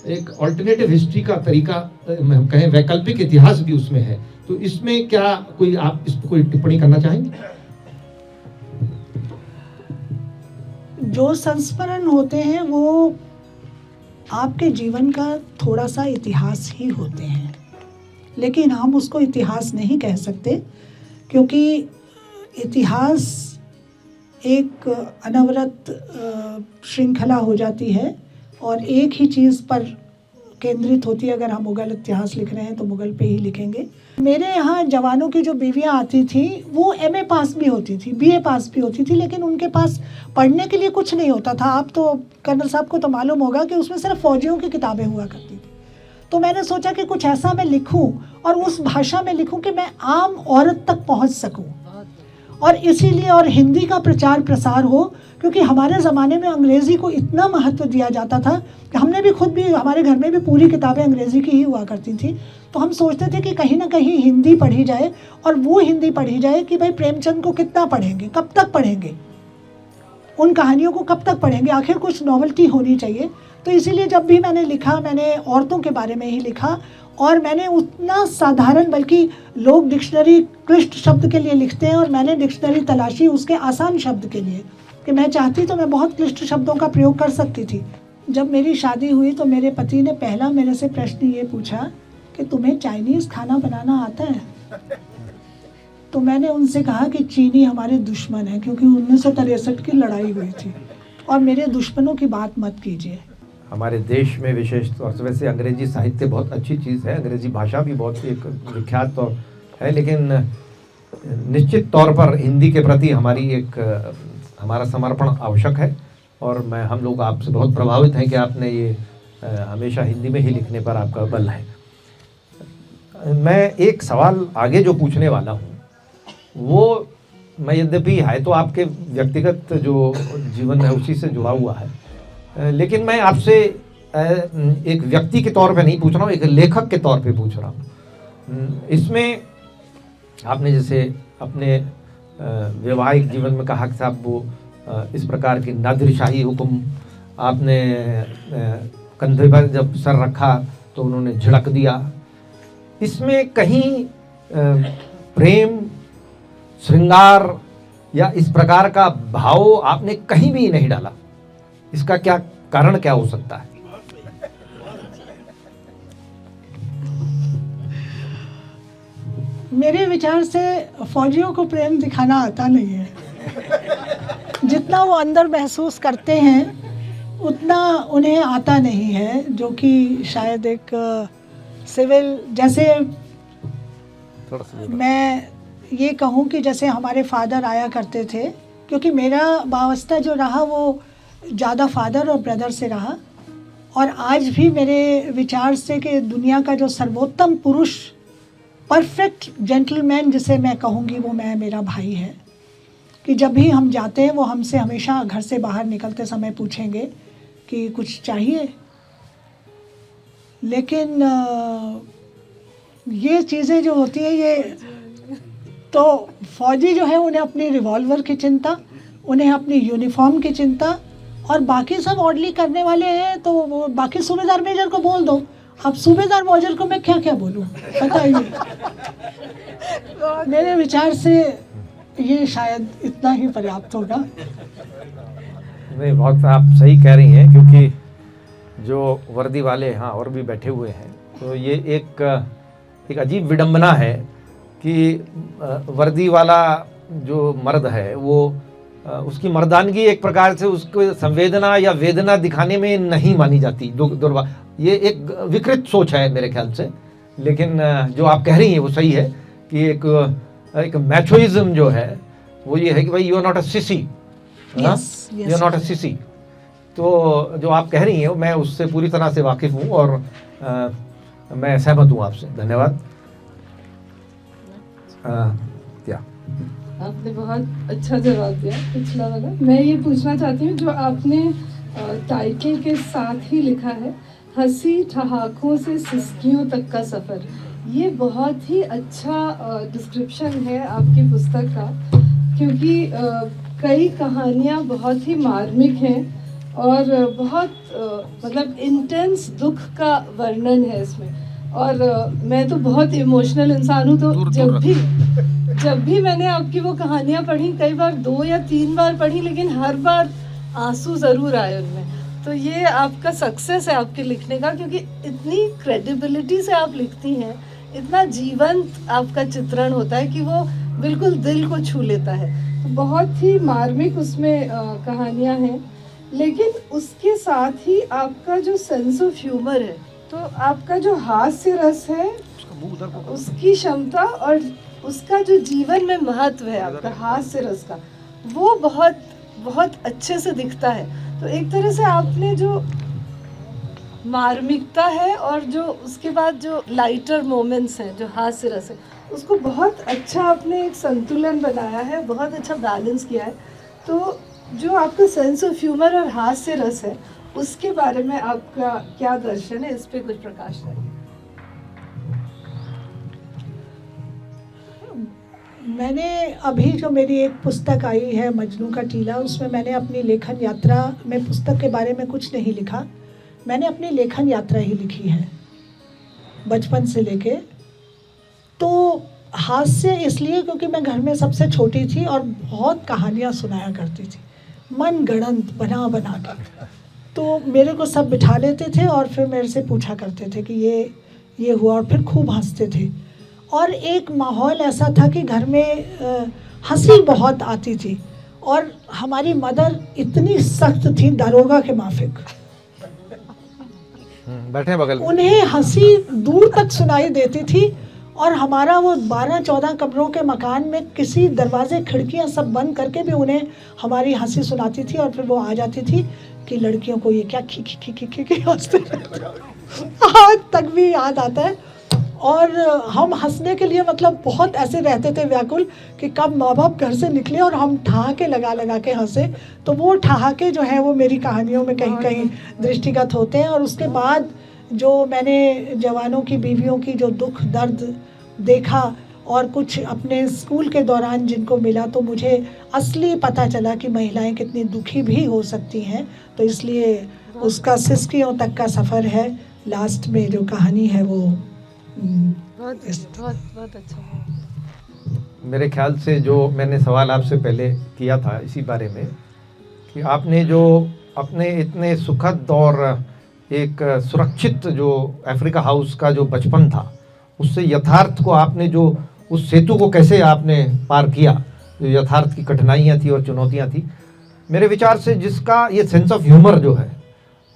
एक ऑल्टरनेटिव हिस्ट्री का तरीका, हम कहें वैकल्पिक इतिहास भी उसमें है। तो इसमें क्या कोई आप इस पर कोई टिप्पणी करना चाहेंगे? जो संस्मरण होते हैं वो आपके जीवन का थोड़ा सा इतिहास ही होते हैं, लेकिन हम उसको इतिहास नहीं कह सकते, क्योंकि इतिहास एक अनवरत श्रृंखला हो जाती है और एक ही चीज़ पर केंद्रित होती है। अगर हम मुग़ल इतिहास लिख रहे हैं तो मुग़ल पे ही लिखेंगे। मेरे यहाँ जवानों की जो बीवियाँ आती थी वो एमए पास भी होती थी, बीए पास भी होती थी, लेकिन उनके पास पढ़ने के लिए कुछ नहीं होता था। आप तो कर्नल साहब को तो मालूम होगा कि उसमें सिर्फ फौजियों की किताबें हुआ करती थी। तो मैंने सोचा कि कुछ ऐसा मैं लिखूं और उस भाषा में लिखूं कि मैं आम औरत तक पहुंच सकूं, और इसीलिए और हिंदी का प्रचार प्रसार हो, क्योंकि हमारे ज़माने में अंग्रेज़ी को इतना महत्व दिया जाता था कि हमने भी खुद भी, हमारे घर में भी पूरी किताबें अंग्रेज़ी की ही हुआ करती थी। तो हम सोचते थे कि कहीं ना कहीं हिंदी पढ़ी जाए, और वो हिंदी पढ़ी जाए कि भाई प्रेमचंद को कितना पढ़ेंगे, कब तक पढ़ेंगे, उन कहानियों को कब तक पढ़ेंगे, आखिर कुछ नॉवेल्टी होनी चाहिए। तो इसीलिए जब भी मैंने लिखा, मैंने औरतों के बारे में ही लिखा, और मैंने उतना साधारण, बल्कि लोग डिक्शनरी क्लिष्ट शब्द के लिए लिखते हैं और मैंने डिक्शनरी तलाशी उसके आसान शब्द के लिए, कि मैं चाहती तो मैं बहुत क्लिष्ट शब्दों का प्रयोग कर सकती थी। जब मेरी शादी हुई तो मेरे पति ने पहला मेरे से प्रश्न ये पूछा कि तुम्हें चाइनीज़ खाना बनाना आता है? तो मैंने उनसे कहा कि चीनी हमारे दुश्मन है, क्योंकि 1963 की लड़ाई हुई थी, और मेरे दुश्मनों की बात मत कीजिए। हमारे देश में विशेष तौर से, वैसे अंग्रेजी साहित्य बहुत अच्छी चीज़ है, अंग्रेजी भाषा भी बहुत एक विख्यात तो है, लेकिन निश्चित तौर पर हिंदी के प्रति हमारी एक हमारा समर्पण आवश्यक है, और हम लोग आपसे बहुत प्रभावित हैं कि आपने ये हमेशा हिंदी में ही लिखने पर आपका बल है। मैं एक सवाल आगे जो पूछने वाला हूँ वो, मैं यद्यपि है तो आपके व्यक्तिगत जो जीवन है उसी से जुड़ा हुआ है, लेकिन मैं आपसे एक व्यक्ति के तौर पे नहीं पूछ रहा हूँ, एक लेखक के तौर पे पूछ रहा हूँ। इसमें आपने जैसे अपने वैवाहिक जीवन में कहा कि साहब वो इस प्रकार की नादिरशाही हुक्म, आपने कंधे पर जब सर रखा तो उन्होंने झिड़क दिया, इसमें कहीं प्रेम, श्रृंगार या इस प्रकार का भाव आपने कहीं भी नहीं डाला, इसका क्या कारण क्या हो सकता है? मेरे विचार से फौजियों को प्रेम दिखाना आता नहीं है। जितना वो अंदर महसूस करते हैं उतना उन्हें आता नहीं है, जो कि शायद एक सिविल, जैसे मैं ये कहूँ कि जैसे हमारे फादर आया करते थे, क्योंकि मेरा वास्ता जो रहा वो ज़्यादा फादर और ब्रदर से रहा, और आज भी मेरे विचार से कि दुनिया का जो सर्वोत्तम पुरुष, परफेक्ट जेंटलमैन जिसे मैं कहूँगी, वो मेरा भाई है। कि जब भी हम जाते हैं वो हमसे हमेशा घर से बाहर निकलते समय पूछेंगे कि कुछ चाहिए, लेकिन ये चीज़ें जो होती हैं, ये तो फौजी जो है उन्हें अपनी रिवॉल्वर की चिंता, उन्हें अपनी यूनिफॉर्म की चिंता, और बाकी सब ऑर्डरली करने वाले हैं तो वो बाकी सूबेदार मेजर को बोल दो। अब सूबेदार मेजर को मैं क्या क्या बोलूं, बताइए। मेरे विचार से ये शायद इतना ही पर्याप्त होगा। नहीं, बहुत आप सही कह रही हैं, क्योंकि जो वर्दी वाले यहाँ और भी बैठे हुए हैं, तो ये एक अजीब विडंबना है कि वर्दी वाला जो मर्द है वो उसकी मर्दानगी एक प्रकार से उसको संवेदना या वेदना दिखाने में नहीं मानी जाती। ये एक विकृत सोच है मेरे ख्याल से। लेकिन जो आप कह रही हैं वो सही है कि एक मैचोइज्म जो है वो ये है कि भाई you are not a sissy, you are not a sissy. तो जो आप कह रही हैं मैं उससे पूरी तरह से वाकिफ हूँ और मैं सहमत हूँ आपसे। धन्यवाद। क्या आपने बहुत अच्छा जवाब दिया पिछला वाला। मैं ये पूछना चाहती हूँ जो आपने टाइटल के साथ ही लिखा है, हंसी ठहाकों से सिसकियों तक का सफ़र, ये बहुत ही अच्छा डिस्क्रिप्शन है आपकी पुस्तक का, क्योंकि कई कहानियाँ बहुत ही मार्मिक हैं और बहुत मतलब इंटेंस दुख का वर्णन है इसमें। और मैं तो बहुत इमोशनल इंसान हूँ, तो जब भी मैंने आपकी वो कहानियाँ पढ़ी, कई बार 2 या 3 बार पढ़ी, लेकिन हर बार आंसू ज़रूर आए उनमें। तो ये आपका सक्सेस है आपके लिखने का, क्योंकि इतनी क्रेडिबिलिटी से आप लिखती हैं, इतना जीवंत आपका चित्रण होता है कि वो बिल्कुल दिल को छू लेता है। तो बहुत ही मार्मिक उसमें कहानियाँ हैं, लेकिन उसके साथ ही आपका जो सेंस ऑफ ह्यूमर है, तो आपका जो हास्य रस है, उसकी क्षमता और उसका जो जीवन में महत्व है आपका हास्य रस का, वो बहुत बहुत अच्छे से दिखता है। तो एक तरह से आपने जो मार्मिकता है और जो उसके बाद जो लाइटर मोमेंट्स हैं, जो हास्य रस है, उसको बहुत अच्छा आपने एक संतुलन बनाया है, बहुत अच्छा बैलेंस किया है। तो जो आपका सेंस ऑफ ह्यूमर और हास्य रस है, उसके बारे में आपका क्या दर्शन है, इस पे कुछ प्रकाश डालिए। मैंने अभी जो मेरी एक पुस्तक आई है मजनू का टीला, उसमें मैंने अपनी लेखन यात्रा में, पुस्तक के बारे में कुछ नहीं लिखा, मैंने अपनी लेखन यात्रा ही लिखी है बचपन से लेके। तो हास्य इसलिए क्योंकि मैं घर में सबसे छोटी थी और बहुत कहानियाँ सुनाया करती थी, मन गढ़ंत बना बना कर। तो मेरे को सब बिठा लेते थे और फिर मेरे से पूछा करते थे कि ये हुआ, और फिर खूब हंसते थे। और एक माहौल ऐसा था कि घर में हंसी बहुत आती थी, और हमारी मदर इतनी सख्त थी, दरोगा के माफिक। बैठे बगल में, उन्हें हंसी दूर तक सुनाई देती थी, और हमारा वो 12-14 कमरों के मकान में किसी दरवाजे खिड़कियां सब बंद करके भी उन्हें हमारी हंसी सुनाती थी। और फिर वो आ जाती थी कि लड़कियों को ये क्या खी खी खी खी खी खी हंसते आज तक भी याद आता है। और हम हंसने के लिए मतलब बहुत ऐसे रहते थे व्याकुल कि कब माँ बाप घर से निकले और हम ठहाके लगा लगा के हंसे। तो वो ठहाके जो है वो मेरी कहानियों में कहीं कहीं दृष्टिगत होते हैं। और उसके बाद जो मैंने जवानों की बीवियों की जो दुख दर्द देखा और कुछ अपने स्कूल के दौरान जिनको मिला, तो मुझे असली पता चला कि महिलाएं कितनी दुखी भी हो सकती हैं। तो इसलिए उसका सिसकियों तक का सफ़र है। लास्ट में जो कहानी है वो बहुत अच्छा। मेरे ख्याल से जो मैंने सवाल आपसे पहले किया था इसी बारे में कि आपने जो अपने इतने सुखद और एक सुरक्षित जो अफ्रीका हाउस का जो बचपन था, उससे यथार्थ को आपने जो उस सेतु को कैसे आपने पार किया, जो यथार्थ की कठिनाइयाँ थी और चुनौतियाँ थी, मेरे विचार से जिसका ये सेंस ऑफ ह्यूमर जो है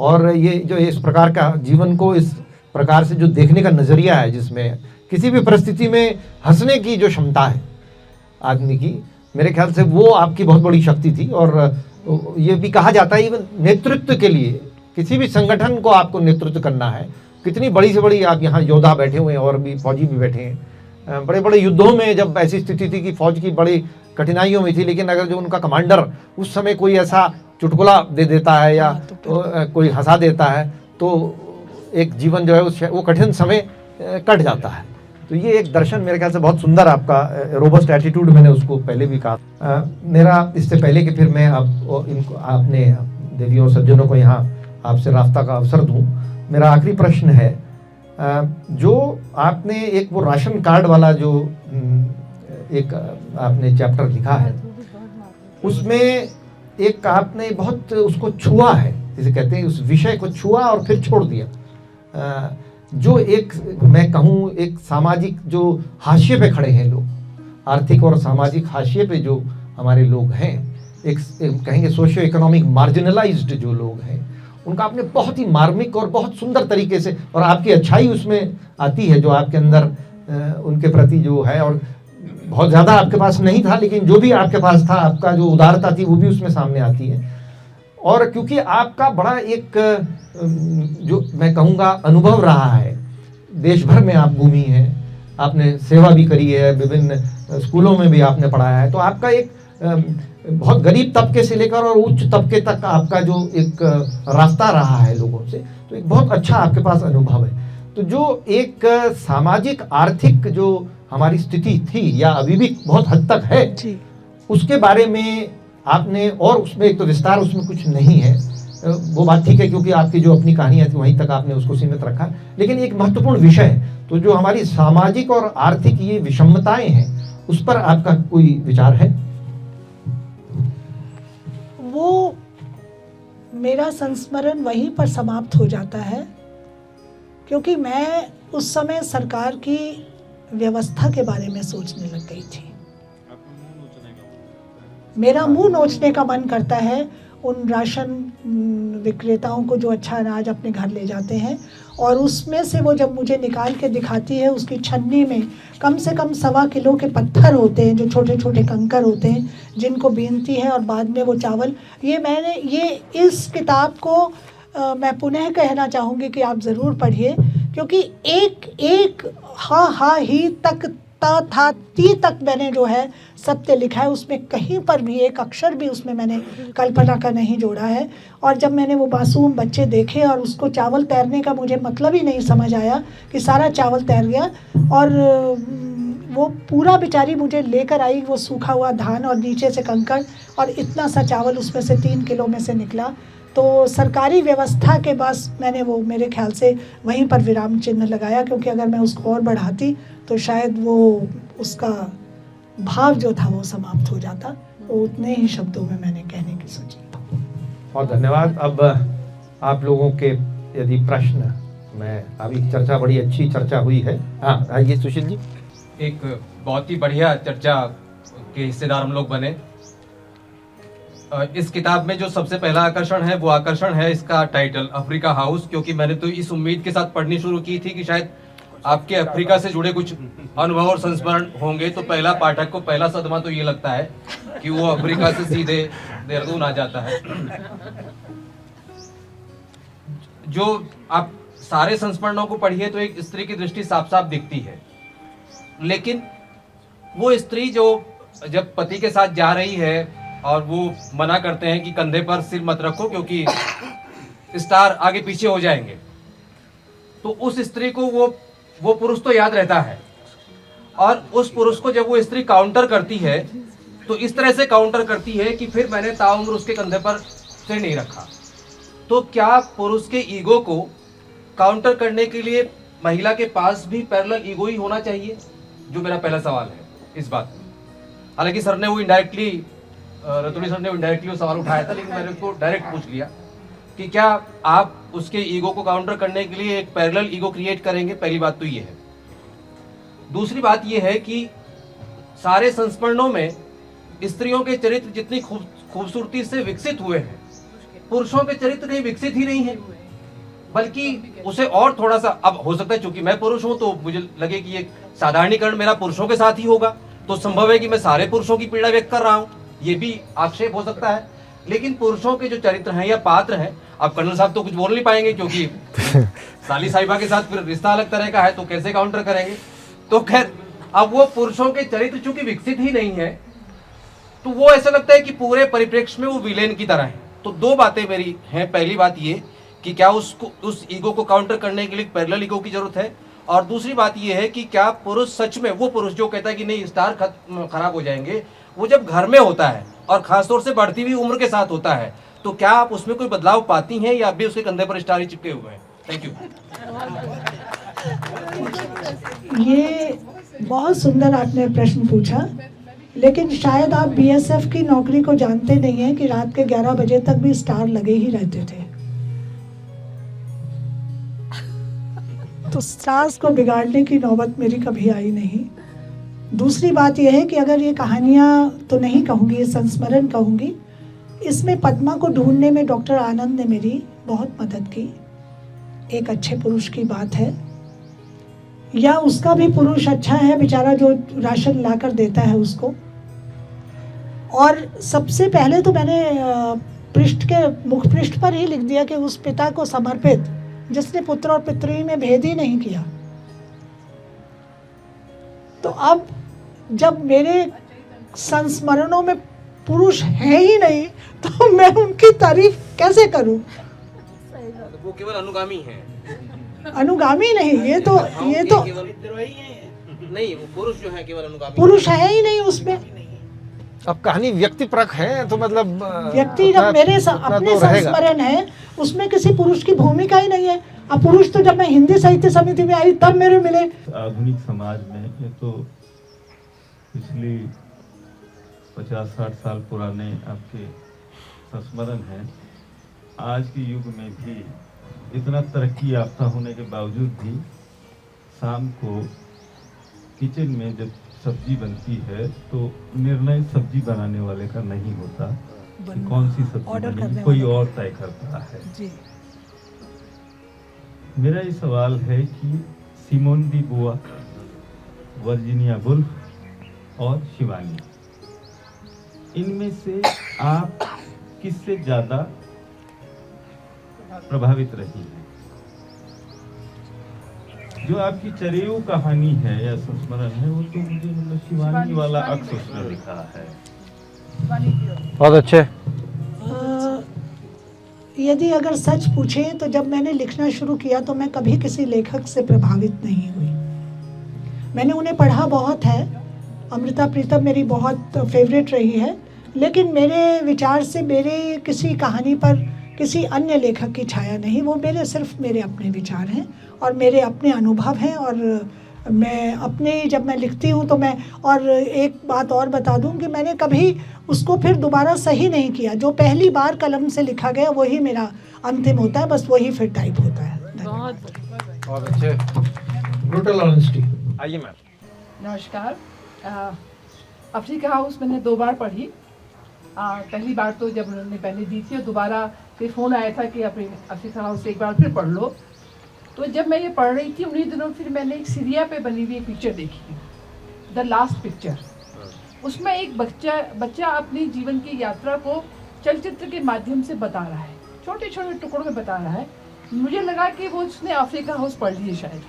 और ये जो इस प्रकार का जीवन को इस प्रकार से जो देखने का नज़रिया है, जिसमें किसी भी परिस्थिति में हंसने की जो क्षमता है आदमी की, मेरे ख्याल से वो आपकी बहुत बड़ी शक्ति थी। और ये भी कहा जाता है इवन नेतृत्व के लिए, किसी भी संगठन को आपको नेतृत्व करना है, कितनी बड़ी से बड़ी, आप यहाँ योद्धा बैठे हुए हैं और भी फौजी भी बैठे हैं, बड़े बड़े युद्धों में जब ऐसी स्थिति थी कि फौज की बड़ी कठिनाइयों में थी, लेकिन अगर जो उनका कमांडर उस समय कोई ऐसा चुटकुला दे देता है या कोई हंसा देता है, तो एक जीवन जो है वो कठिन समय कट जाता है। तो ये एक दर्शन मेरे ख्याल से बहुत सुंदर आपका रोबस्ट एटीट्यूड, मैंने उसको पहले भी कहा। मेरा इससे पहले कि फिर मैं अब इनको आपने देवियों और सज्जनों को यहाँ आपसे रास्ता का अवसर दूँ, मेरा आखिरी प्रश्न है, जो आपने एक वो राशन कार्ड वाला जो एक आपने चैप्टर लिखा है, उसमें एक आपने बहुत उसको छुआ है, जिसे कहते हैं उस विषय को छुआ और फिर छोड़ दिया, जो एक मैं कहूँ एक सामाजिक जो हाशिए पे खड़े हैं लोग, आर्थिक और सामाजिक हाशिए पे जो हमारे लोग हैं, एक कहेंगे सोशियो इकोनॉमिक मार्जिनलाइज्ड जो लोग हैं, उनका आपने बहुत ही मार्मिक और बहुत सुंदर तरीके से, और आपकी अच्छाई उसमें आती है, जो आपके अंदर उनके प्रति जो है, और बहुत ज़्यादा आपके पास नहीं था, लेकिन जो भी आपके पास था, आपका जो उदारता थी वो भी उसमें सामने आती है। और क्योंकि आपका बड़ा एक जो मैं कहूँगा अनुभव रहा है, देश भर में आप घूमी हैं, आपने सेवा भी करी है, विभिन्न स्कूलों में भी आपने पढ़ाया है, तो आपका एक बहुत गरीब तबके से लेकर और उच्च तबके तक आपका जो एक रास्ता रहा है लोगों से, तो एक बहुत अच्छा आपके पास अनुभव है। तो जो एक सामाजिक आर्थिक जो हमारी स्थिति थी या अभी भी बहुत हद तक है जी, उसके बारे में आपने, और उसमें एक तो विस्तार उसमें कुछ नहीं है, वो बात ठीक है क्योंकि आपकी जो अपनी कहानी है वहीं तक आपने उसको सीमित रखा, लेकिन एक महत्वपूर्ण विषय है, तो जो हमारी सामाजिक और आर्थिक ये विषमताएं हैं उस पर आपका कोई विचार है? वो मेरा संस्मरण वहीं पर समाप्त हो जाता है, क्योंकि मैं उस समय सरकार की व्यवस्था के बारे में सोचने लग गई थी। मेरा मुंह नोचने का मन करता है उन राशन विक्रेताओं को जो अच्छा अनाज अपने घर ले जाते हैं, और उसमें से वो जब मुझे निकाल के दिखाती है, उसकी छन्नी में कम से कम 1.25 किलो के पत्थर होते हैं, जो छोटे छोटे कंकर होते हैं, जिनको बीनती है और बाद में वो चावल। ये इस किताब को मैं पुनः कहना चाहूँगी कि आप ज़रूर पढ़िए, क्योंकि एक हा ही तक ता था ती तक मैंने जो है सत्य लिखा है, उसमें कहीं पर भी एक अक्षर भी उसमें मैंने कल्पना का नहीं जोड़ा है। और जब मैंने वो मासूम बच्चे देखे और उसको चावल तैरने का मुझे मतलब ही नहीं समझ आया कि सारा चावल तैर गया, और वो पूरा बेचारी मुझे लेकर आई वो सूखा हुआ धान और नीचे से कंकड़, और इतना सा चावल उसमें से 3 किलो में से निकला। तो सरकारी व्यवस्था के पास मैंने वो मेरे ख्याल से वहीं पर विराम चिन्ह लगाया, क्योंकि अगर मैं उसको और बढ़ाती तो शायद वो उसका भाव जो था वो समाप्त हो जाता। वो उतने ही शब्दों में मैंने कहने की सोची। बहुत धन्यवाद। अब आप लोगों के यदि प्रश्न, मैं अभी चर्चा बड़ी अच्छी चर्चा हुई है। हाँ आइए सुशील जी। एक बहुत ही बढ़िया चर्चा के हिस्सेदार हम लोग बने। इस किताब में जो सबसे पहला आकर्षण है वो आकर्षण है इसका टाइटल अफ्रीका हाउस, क्योंकि मैंने तो इस उम्मीद के साथ पढ़नी शुरू की थी कि शायद आपके अफ्रीका से जुड़े कुछ अनुभव और संस्मरण होंगे, तो पहला पाठक को पहला सदमा तो ये लगता है कि वो अफ्रीका से सीधे देहरादून आ जाता है। जो आप सारे संस्मरणों को पढ़िए तो एक स्त्री की दृष्टि साफ साफ दिखती है, लेकिन वो स्त्री जो जब पति के साथ जा रही है और वो मना करते हैं कि कंधे पर सिर मत रखो क्योंकि स्टार आगे पीछे हो जाएंगे, तो उस स्त्री को वो पुरुष तो याद रहता है, और उस पुरुष को जब वो स्त्री काउंटर करती है तो इस तरह से काउंटर करती है कि फिर मैंने ताउम्र उसके कंधे पर सिर नहीं रखा। तो क्या पुरुष के ईगो को काउंटर करने के लिए महिला के पास भी पैरेलल ईगो ही होना चाहिए? जो मेरा पहला सवाल है इस बात में। हालांकि सर ने वो इनडायरेक्टली, रतुड़ी सर ने इनडायरेक्टली वो सवाल उठाया था, लेकिन मैंने उसको डायरेक्ट पूछ लिया कि क्या आप उसके ईगो को काउंटर करने के लिए एक पैरेलल ईगो क्रिएट करेंगे? पहली बात तो ये है। दूसरी बात ये है कि सारे संस्मरणों में स्त्रियों के चरित्र जितनी खूबसूरती से विकसित हुए हैं, पुरुषों के चरित्र कहीं विकसित ही नहीं है, बल्कि उसे और थोड़ा सा, अब हो सकता है चूंकि मैं पुरुष हूं तो मुझे लगे कि ये साधारणीकरण मेरा पुरुषों के साथ ही होगा, तो संभव है कि मैं सारे पुरुषों की पीड़ा व्यक्त कर रहा हूं, ये भी आक्षेप हो सकता है। लेकिन पुरुषों के जो चरित्र हैं या पात्र हैं, अब कर्नल साहब तो कुछ बोल नहीं पाएंगे क्योंकि साली साहिबा के साथ फिर रिश्ता अलग तरह का है, तो कैसे काउंटर करेंगे। तो खैर, अब वो पुरुषों के चरित्र चूंकि विकसित ही नहीं है, तो वो ऐसा लगता है कि पूरे परिप्रेक्ष्य में वो विलेन की तरह है। तो दो बातें मेरी हैं। पहली बात ये कि क्या उसको, उस ईगो को काउंटर करने के लिए पैरेलल ईगो की जरूरत है, और दूसरी बात ये है कि क्या पुरुष सच में, वो पुरुष जो कहता है कि नहीं स्टार खराब हो जाएंगे, वो जब घर में होता है और खासतौर से बढ़ती हुई उम्र के साथ होता है, तो क्या आप उसमें कोई बदलाव पाती हैं या अभी उसके कंधे पर स्टार ही चिपके हुए हैं? Thank you. ये बहुत सुंदर आपने प्रश्न पूछा, लेकिन शायद आप बीएसएफ की नौकरी को जानते नहीं हैं कि रात के 11 बजे तक भी स्टार लगे ही रहते थे। तो स्टार्स को बिगाड़ने की नौबत मेरी कभी आई नहीं। दूसरी बात यह है कि अगर ये कहानियाँ तो नहीं कहूँगी, ये संस्मरण कहूँगी, इसमें पद्मा को ढूंढने में डॉक्टर आनंद ने मेरी बहुत मदद की। एक अच्छे पुरुष की बात है, या उसका भी पुरुष अच्छा है बेचारा जो राशन लाकर देता है उसको। और सबसे पहले तो मैंने पृष्ठ के मुख पृष्ठ पर ही लिख दिया कि उस पिता को समर्पित जिसने पुत्र और पुत्री में भेद ही नहीं किया। तो अब जब मेरे संस्मरणों में पुरुष है ही नहीं तो मैं उनकी तारीफ कैसे करूं? वो केवल अनुगामी हैं। अनुगामी नहीं, ये तो नहीं, वो पुरुष जो है केवल अनुगामी, पुरुष है ही नहीं उसमें। अब कहानी व्यक्तिपरक है तो मतलब व्यक्ति जब मेरे अपने संस्मरण है उसमें किसी पुरुष की भूमिका ही नहीं है। अब पुरुष तो जब मैं हिंदी साहित्य समिति में आई तब मेरे मिले। आधुनिक समाज में ये तो पिछली 50-60 साल पुराने आपके संस्मरण हैं। आज के युग में भी इतना तरक्की याफ्ता होने के बावजूद भी शाम को किचन में जब सब्जी बनती है तो निर्णय सब्जी बनाने वाले का नहीं होता कि कौन सी सब्जी बनेगी, कोई और तय करता है जी। मेरा ये सवाल है कि सिमोन डी बोआ, वर्जीनिया वुल्फ और शिवानी, इनमें से आप किससे ज्यादा प्रभावित रही हैं? जो आपकी चरेयू कहानी है या संस्मरण है वो तो मुझे मतलब शिवानी वाला अक्स उसमें लिखा है। बहुत अच्छे। यदि अगर सच पूछे तो जब मैंने लिखना शुरू किया तो मैं कभी किसी लेखक से प्रभावित नहीं हुई। मैंने उन्हें पढ़ा बहुत है, अमृता प्रीतम मेरी बहुत फेवरेट रही है, लेकिन मेरे विचार से मेरे किसी कहानी पर किसी अन्य लेखक की छाया नहीं। वो सिर्फ मेरे अपने विचार हैं और मेरे अपने अनुभव हैं। और मैं अपने जब मैं लिखती हूँ तो मैं, और एक बात और बता दूँ कि मैंने कभी उसको फिर दोबारा सही नहीं किया। जो पहली बार कलम से लिखा गया वही मेरा अंतिम होता है, बस वही फिर टाइप होता है। बहुत अच्छे। Brutal honesty. आइए मैम। नमस्कार। अफ्रीका हाउस मैंने 2 बार पढ़ी। पहली बार तो जब उन्होंने पहले दी थी और दोबारा फिर फ़ोन आया था कि अफ्रीका हाउस एक बार फिर पढ़ लो। तो जब मैं ये पढ़ रही थी उन्हीं दिनों फिर मैंने एक सीरिया पे बनी हुई एक पिक्चर देखी, द लास्ट पिक्चर। उसमें एक बच्चा अपनी जीवन की यात्रा को चलचित्र के माध्यम से बता रहा है, छोटे छोटे टुकड़ों में बता रहा है। मुझे लगा कि वो उसने अफ्रीका हाउस पढ़ ली शायद।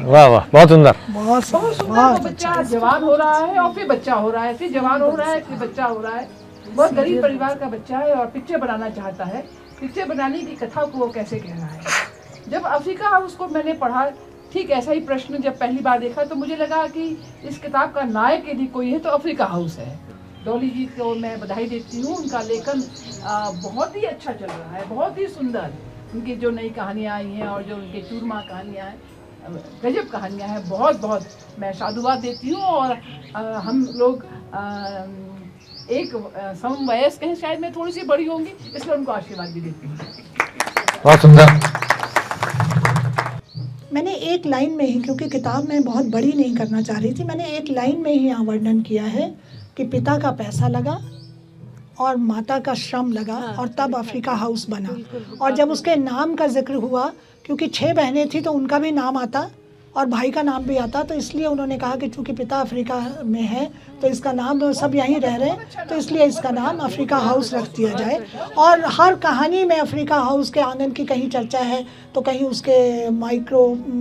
वाह वाह, बहुत सुंदर। बहुत सुंदर। वो बच्चा जवान हो रहा है और फिर बच्चा हो रहा है, फिर जवान हो रहा है, फिर बच्चा हो रहा है। बहुत गरीब परिवार का बच्चा है और पिक्चर बनाना चाहता है। पिक्चर बनाने की कथा को वो कैसे कह रहा है। जब अफ्रीका हाउस को मैंने पढ़ा, ठीक ऐसा ही प्रश्न जब पहली बार देखा तो मुझे लगा कि इस किताब का नायक यदि कोई है तो अफ्रीका हाउस है। डॉली जी को मैं बधाई देती हूँ, उनका लेखन बहुत ही अच्छा चल रहा है, बहुत ही सुंदर। उनकी जो नई कहानियाँ आई हैं और जो उनके चूरमा कहानियाँ हैं, गजब कहानियाँ हैं। बहुत बहुत मैं साधुवाद देती हूँ। और हम लोग एक समवयस्क हैं, शायद मैं थोड़ी सी बड़ी होंगी, इसलिए उनको आशीर्वाद भी देती हूँ। बहुत सुंदर। मैंने एक लाइन में ही, क्योंकि किताब मैं बहुत बड़ी नहीं करना चाह रही थी, मैंने एक लाइन में ही यहाँ वर्णन किया है कि पिता का पैसा लगा और माता का श्रम लगा और तब अफ्रीका हाउस बना। और जब उसके नाम का जिक्र हुआ, क्योंकि 6 बहनें थी तो उनका भी नाम आता और भाई का नाम भी आता, तो इसलिए उन्होंने कहा कि चूँकि पिता अफ्रीका में है तो इसका नाम, सब यहीं रह रहे हैं तो इसलिए इसका नाम अफ्रीका हाउस रख दिया जाए। और हर कहानी में अफ्रीका हाउस के आंगन की कहीं चर्चा है तो कहीं उसके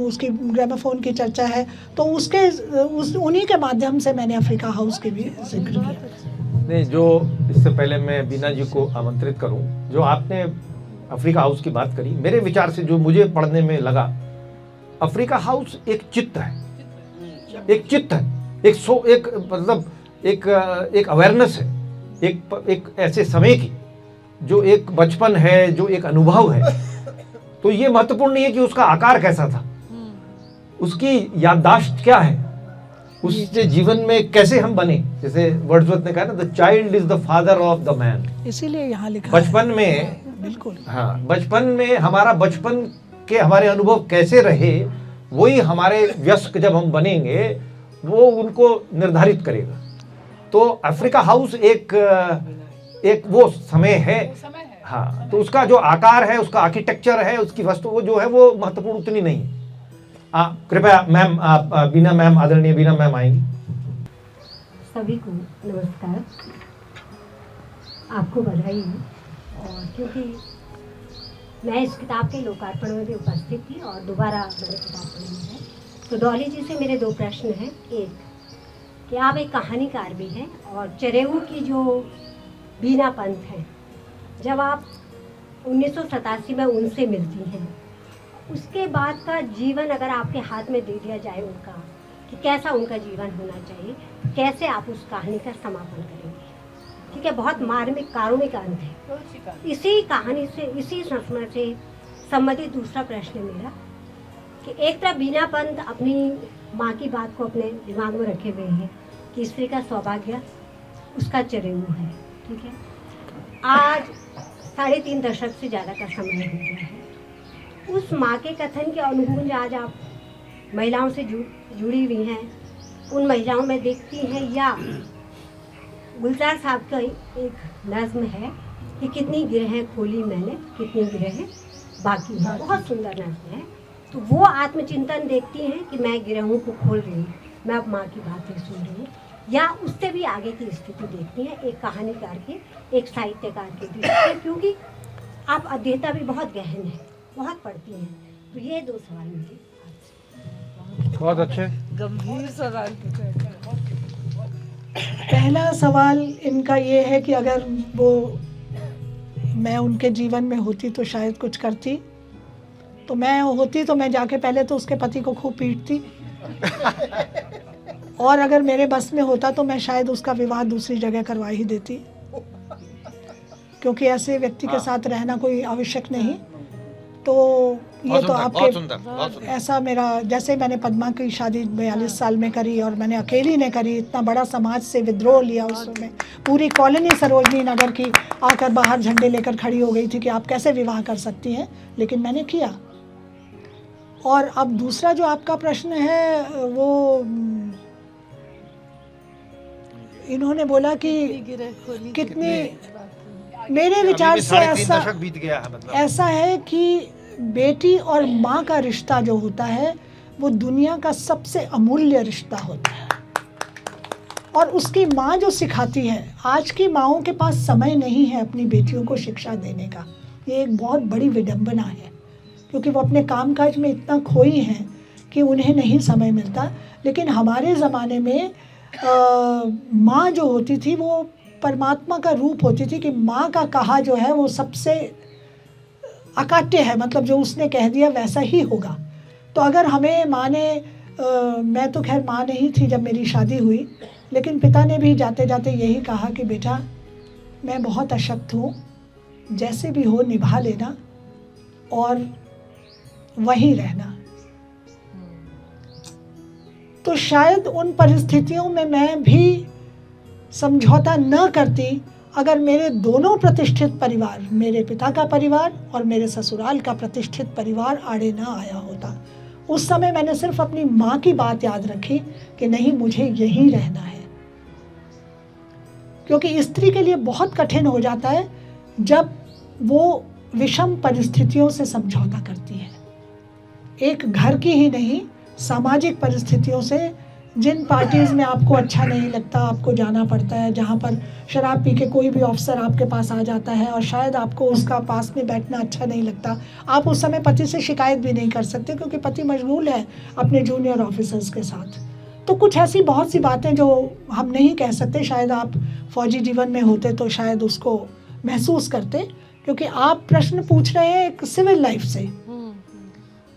उसकी ग्रामोफोन की चर्चा है, तो उन्हीं के माध्यम से मैंने अफ्रीका हाउस के भी जिक्र किया। नहीं, जो इससे पहले मैं बीना जी को आमंत्रित करूं, जो आपने अफ्रीका हाउस की बात करी, मेरे विचार से जो मुझे पढ़ने में लगा, अफ्रीका हाउस एक चित्त है, एक चित्त है, एक मतलब एक अवेयरनेस है, एक ऐसे समय की जो एक बचपन है, जो एक अनुभव है। तो ये महत्वपूर्ण नहीं है कि उसका आकार कैसा था, उसकी याददाश्त क्या है, उसके जीवन में कैसे हम बने। जैसे वर्ड्सवर्थ ने कहा ना, the child is the father of the man. इसीलिए यहाँ लिखा बचपन में, बिल्कुल, हाँ, बचपन में हमारा बचपन के हमारे अनुभव कैसे रहे, वही हमारे वयस्क जब हम बनेंगे वो उनको निर्धारित करेगा। तो अफ्रीका हाउस एक वो समय है, समय है। हाँ, तो उसका जो आकार है, उसका आर्किटेक्चर है, उसकी वस्तु वो जो है वो महत्वपूर्ण उतनी नहीं है। कृपया मैम, आप बीना मैम, आदरणीय बीना मैम आएंगी। सभी को नमस्कार, आपको बधाई है। और क्योंकि मैं इस किताब के लोकार्पण में भी उपस्थित थी और दोबारा मैंने किताब पढ़ी है, तो डॉली जी से मेरे दो प्रश्न हैं। एक कि आप एक कहानीकार भी हैं और चरेऊ की जो बीना पंत है, जब आप 1987 में उनसे मिलती हैं, उसके बाद का जीवन अगर आपके हाथ में दे दिया जाए उनका, कि कैसा उनका जीवन होना चाहिए, तो कैसे आप उस कहानी का समापन करेंगे? ठीक है, बहुत मार्मिक कारुणिक अंत है। इसी कहानी से, इसी संस्मरण से संबंधित दूसरा प्रश्न है मेरा कि एक तरफ बीना पंत अपनी माँ की बात को अपने दिमाग में रखे हुए हैं कि स्त्री का सौभाग्य उसका चरेऊ है। ठीक है, आज 3.5 दशक से ज़्यादा का समय हो गया है। उस माँ के कथन के अनुगुण आज आप महिलाओं से जुड़ी हुई हैं, उन महिलाओं में देखती हैं, या गुलजार साहब का एक नज़्म है कि कितनी गिरहें खोली मैंने, कितनी गिरहें बाकी हैं, बहुत सुंदर नज़्म है। तो वो आत्मचिंतन देखती हैं कि मैं गिरहों को खोल रही हूँ, मैं अब माँ की बातें सुन रही हूँ, या उससे भी आगे की स्थिति देखती हैं एक कहानीकार के, एक साहित्यकार के दृष्टि से, क्योंकि आप अध्येता भी बहुत गहन है, बहुत पढ़ती हैं। तो ये दो सवाल मुझे आपसे। बहुत अच्छे गंभीर सवाल पूछा है। पहला सवाल इनका ये है कि अगर वो मैं उनके जीवन में होती तो शायद कुछ करती, तो मैं होती तो मैं जाके पहले तो उसके पति को खूब पीटती, और अगर मेरे बस में होता तो मैं शायद उसका विवाह दूसरी जगह करवा ही देती, क्योंकि ऐसे व्यक्ति के साथ रहना कोई आवश्यक नहीं। तो ये तो आपके ऐसा मेरा, जैसे मैंने पद्मा की शादी 42 साल में करी और मैंने अकेली ने करी, इतना बड़ा समाज से विद्रोह लिया उस समय, पूरी कॉलोनी सरोजनी नगर की आकर बाहर झंडे लेकर खड़ी हो गई थी कि आप कैसे विवाह कर सकती हैं, लेकिन मैंने किया। और अब दूसरा जो आपका प्रश्न है वो इन्होंने बोला कि कितनी, मेरे विचार से ऐसा बीत गया है, मतलब ऐसा है कि बेटी और माँ का रिश्ता जो होता है वो दुनिया का सबसे अमूल्य रिश्ता होता है, और उसकी माँ जो सिखाती है, आज की माँओं के पास समय नहीं है अपनी बेटियों को शिक्षा देने का, ये एक बहुत बड़ी विडंबना है, क्योंकि वो अपने कामकाज में इतना खोई हैं कि उन्हें नहीं समय मिलता। लेकिन हमारे ज़माने में माँ जो होती थी वो परमात्मा का रूप होती थी, कि माँ का कहा जो है वो सबसे अकाट्य है, मतलब जो उसने कह दिया वैसा ही होगा। तो अगर हमें माँ ने, मैं तो खैर माँ नहीं थी जब मेरी शादी हुई, लेकिन पिता ने भी जाते जाते यही कहा कि बेटा मैं बहुत अशक्त हूँ, जैसे भी हो निभा लेना और वहीं रहना। तो शायद उन परिस्थितियों में मैं भी समझौता न करती अगर मेरे दोनों प्रतिष्ठित परिवार, मेरे पिता का परिवार और मेरे ससुराल का प्रतिष्ठित परिवार आड़े न आया होता। उस समय मैंने सिर्फ अपनी माँ की बात याद रखी कि नहीं, मुझे यहीं रहना है, क्योंकि स्त्री के लिए बहुत कठिन हो जाता है जब वो विषम परिस्थितियों से समझौता करती है, एक घर की ही नहीं, सामाजिक परिस्थितियों से। जिन पार्टीज़ में आपको अच्छा नहीं लगता, आपको जाना पड़ता है, जहाँ पर शराब पी के कोई भी ऑफिसर आपके पास आ जाता है और शायद आपको उसका पास में बैठना अच्छा नहीं लगता, आप उस समय पति से शिकायत भी नहीं कर सकते क्योंकि पति मशगूल है अपने जूनियर ऑफिसर्स के साथ। तो कुछ ऐसी बहुत सी बातें जो हम नहीं कह सकते, शायद आप फौजी जीवन में होते तो शायद उसको महसूस करते, क्योंकि आप प्रश्न पूछ रहे हैं एक सिविल लाइफ से,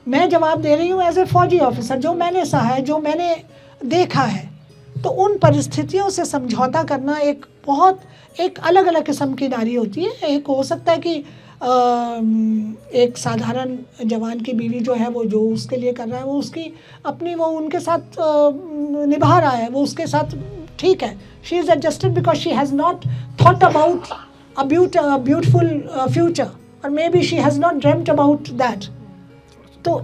मैं जवाब दे रही हूँ एज ए फौजी ऑफिसर, जो मैंने सहा है, जो मैंने देखा है। तो उन परिस्थितियों से समझौता करना एक बहुत, एक अलग अलग किस्म की नारी होती है। एक हो सकता है कि एक साधारण जवान की बीवी जो है वो जो उसके लिए कर रहा है वो उसकी अपनी, वो उनके साथ निभा रहा है, वो उसके साथ ठीक है, she is adjusted because she has not thought about a beautiful future, और maybe she has not dreamed about that. तो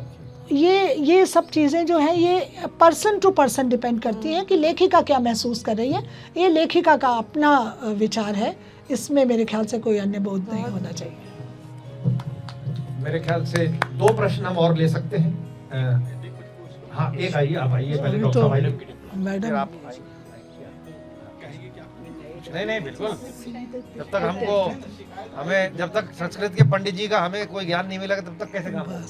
ये सब चीज़ें जो हैं ये पर्सन टू पर्सन डिपेंड करती हैं कि लेखिका क्या महसूस कर रही है। ये लेखिका का अपना विचार है, इसमें मेरे ख्याल से कोई अन्य बोध नहीं होना चाहिए। मेरे ख्याल से 2 प्रश्न हम और ले सकते हैं। हाँ, एक आइए, आप आइए पहले डॉक्टर साहब आइए, फिर मैडम आप आइए। नहीं बिल्कुल, जब तक हमें जब तक संस्कृत के पंडित जी का हमें कोई ज्ञान नहीं मिलेगा तब तक कैसे काम होगा?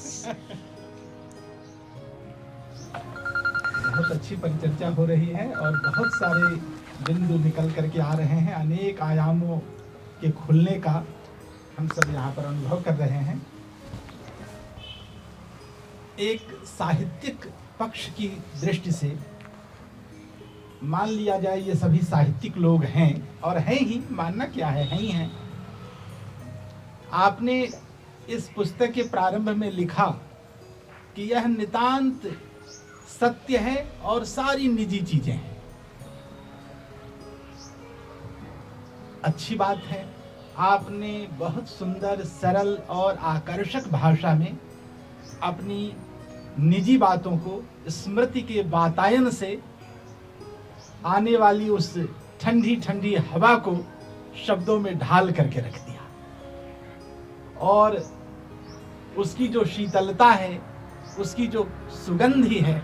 बहुत अच्छी परिचर्चा हो रही है और बहुत सारे बिंदु निकल करके आ रहे हैं। अनेक आयामों के खुलने का हम सब यहाँ पर अनुभव कर रहे हैं। एक साहित्यिक पक्ष की दृष्टि से मान लिया जाए ये सभी साहित्यिक लोग हैं, और हैं ही, मानना क्या है, हैं ही हैं। आपने इस पुस्तक के प्रारंभ में लिखा कि यह नितांत सत्य है और सारी निजी चीजें हैं। अच्छी बात है, आपने बहुत सुंदर, सरल और आकर्षक भाषा में अपनी निजी बातों को स्मृति के वातायन से आने वाली उस ठंडी ठंडी हवा को शब्दों में ढाल करके रख दिया, और उसकी जो शीतलता है, उसकी जो सुगंधी है,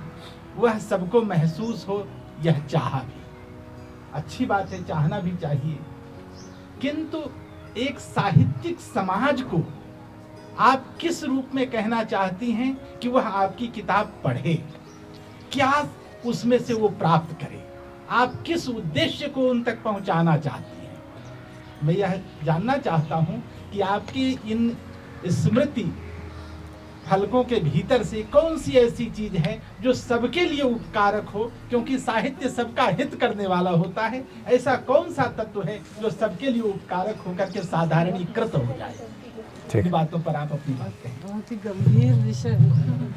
वह सबको महसूस हो, यह चाहा भी। अच्छी बात है, चाहना भी चाहिए, किंतु एक साहित्यिक समाज को आप किस रूप में कहना चाहती हैं कि वह आपकी किताब पढ़े, क्या उसमें से वो प्राप्त करे, आप किस उद्देश्य को उन तक पहुंचाना चाहती हैं? मैं यह जानना चाहता हूं कि आपकी इन स्मृति फलकों के भीतर से कौन सी ऐसी चीज है जो सबके लिए उपकारक हो, क्योंकि साहित्य सबका हित करने वाला होता है। ऐसा कौन सा तत्व है जो सबके लिए उपकारक होकर के साधारणीकृत हो जाए? इन बातों पर आप अपनी बात कहें। बहुत ही गंभीर विषय,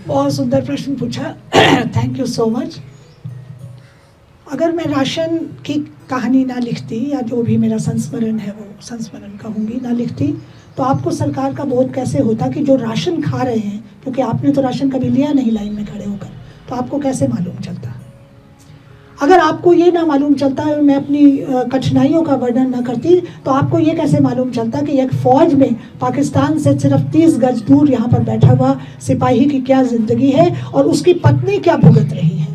बहुत सुंदर प्रश्न पूछा, थैंक यू सो मच। अगर मैं राशन की कहानी ना लिखती, या जो भी मेरा संस्मरण है वो संस्मरण कहूँगी, ना लिखती, तो आपको सरकार का बोध कैसे होता कि जो राशन खा रहे हैं, क्योंकि आपने तो राशन कभी लिया नहीं लाइन में खड़े होकर, तो आपको कैसे मालूम चलता? अगर आपको ये ना मालूम चलता, मैं अपनी कठिनाइयों का वर्णन ना करती, तो आपको ये कैसे मालूम चलता कि एक फ़ौज में पाकिस्तान से सिर्फ 30 गज दूर यहाँ पर बैठा हुआ सिपाही की क्या ज़िंदगी है और उसकी पत्नी क्या भुगत रही है।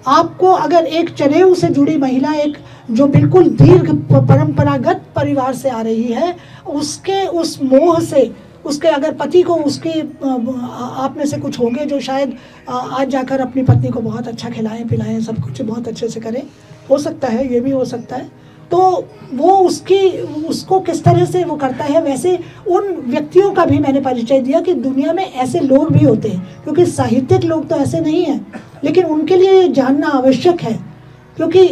आपको अगर एक चनेऊ से जुड़ी महिला, एक जो बिल्कुल दीर्घ परंपरागत परिवार से आ रही है, उसके उस मोह से, उसके अगर पति को, उसके आप में से कुछ होंगे जो शायद आज जाकर अपनी पत्नी को बहुत अच्छा खिलाएं पिलाएं, सब कुछ बहुत अच्छे से करें, हो सकता है, ये भी हो सकता है, तो वो उसको किस तरह से वो करता है। वैसे उन व्यक्तियों का भी मैंने परिचय दिया कि दुनिया में ऐसे लोग भी होते हैं, क्योंकि साहित्यिक लोग तो ऐसे नहीं हैं, लेकिन उनके लिए जानना आवश्यक है, क्योंकि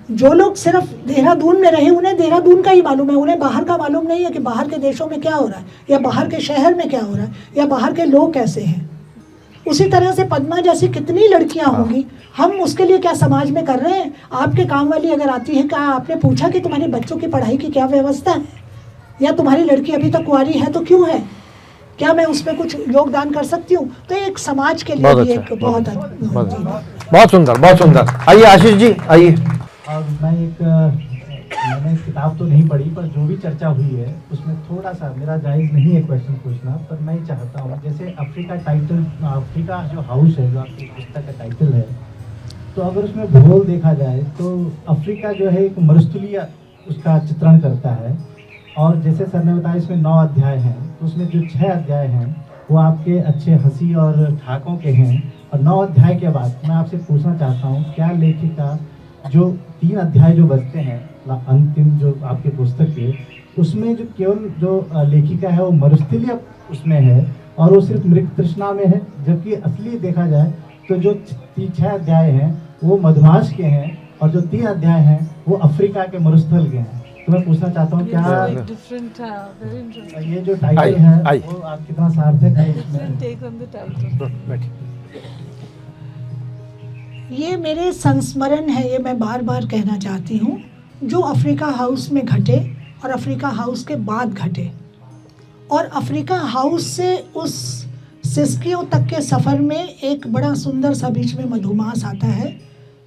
जो लोग सिर्फ देहरादून में रहे, उन्हें देहरादून का ही मालूम है, उन्हें बाहर का मालूम नहीं है कि बाहर के देशों में क्या हो रहा है, या बाहर के शहर में क्या हो रहा है, या बाहर के लोग कैसे हैं। उसी तरह से पद्मा जैसी कितनी लड़कियां होंगी, हम उसके लिए क्या समाज में कर रहे हैं? आपके काम वाली अगर आती है, क्या आपने पूछा कि तुम्हारे बच्चों की पढ़ाई की क्या व्यवस्था है, या तुम्हारी लड़की अभी तक कुंवारी है तो क्यों है, क्या मैं उसमें कुछ योगदान कर सकती हूँ? तो एक समाज के लिए भी एक बहुत सुंदर, बहुत सुंदर। आइए आशीष जी, आइए। और मैंने किताब तो नहीं पढ़ी, पर जो भी चर्चा हुई है उसमें थोड़ा सा मेरा जायज़ नहीं है क्वेश्चन पूछना, पर मैं चाहता हूँ, जैसे अफ्रीका जो हाउस है, जो आपकी पुस्तक का टाइटल है, तो अगर उसमें भूगोल देखा जाए तो अफ्रीका जो है एक मरुस्थलीय उसका चित्रण करता है, और जैसे सर ने बताया इसमें 9 अध्याय हैं, तो उसमें जो 6 अध्याय हैं वो आपके अच्छे हंसी और ठाकों के हैं, और 9 अध्याय के बाद मैं आपसे पूछना चाहता हूँ, क्या लेखिका जो 3 अध्याय जो बचते हैं अंतिम जो आपके पुस्तक के, उसमें जो केवल जो लेखिका है वो मरुस्थलीय उसमें है और वो सिर्फ मृग तृष्णा में है, जबकि असली देखा जाए तो जो 6 अध्याय हैं वो मधुमास के हैं, और जो 3 अध्याय हैं वो अफ्रीका के मरुस्थल के हैं। तो मैं पूछना चाहता हूँ, क्या ये जो टाइटल है वो आप कितना सार्थक है? ये मेरे संस्मरण है, ये मैं बार बार कहना चाहती हूँ, जो अफ्रीका हाउस में घटे और अफ्रीका हाउस के बाद घटे, और अफ्रीका हाउस से उस सिस्कियो तक के सफ़र में एक बड़ा सुंदर सा बीच में मधुमास आता है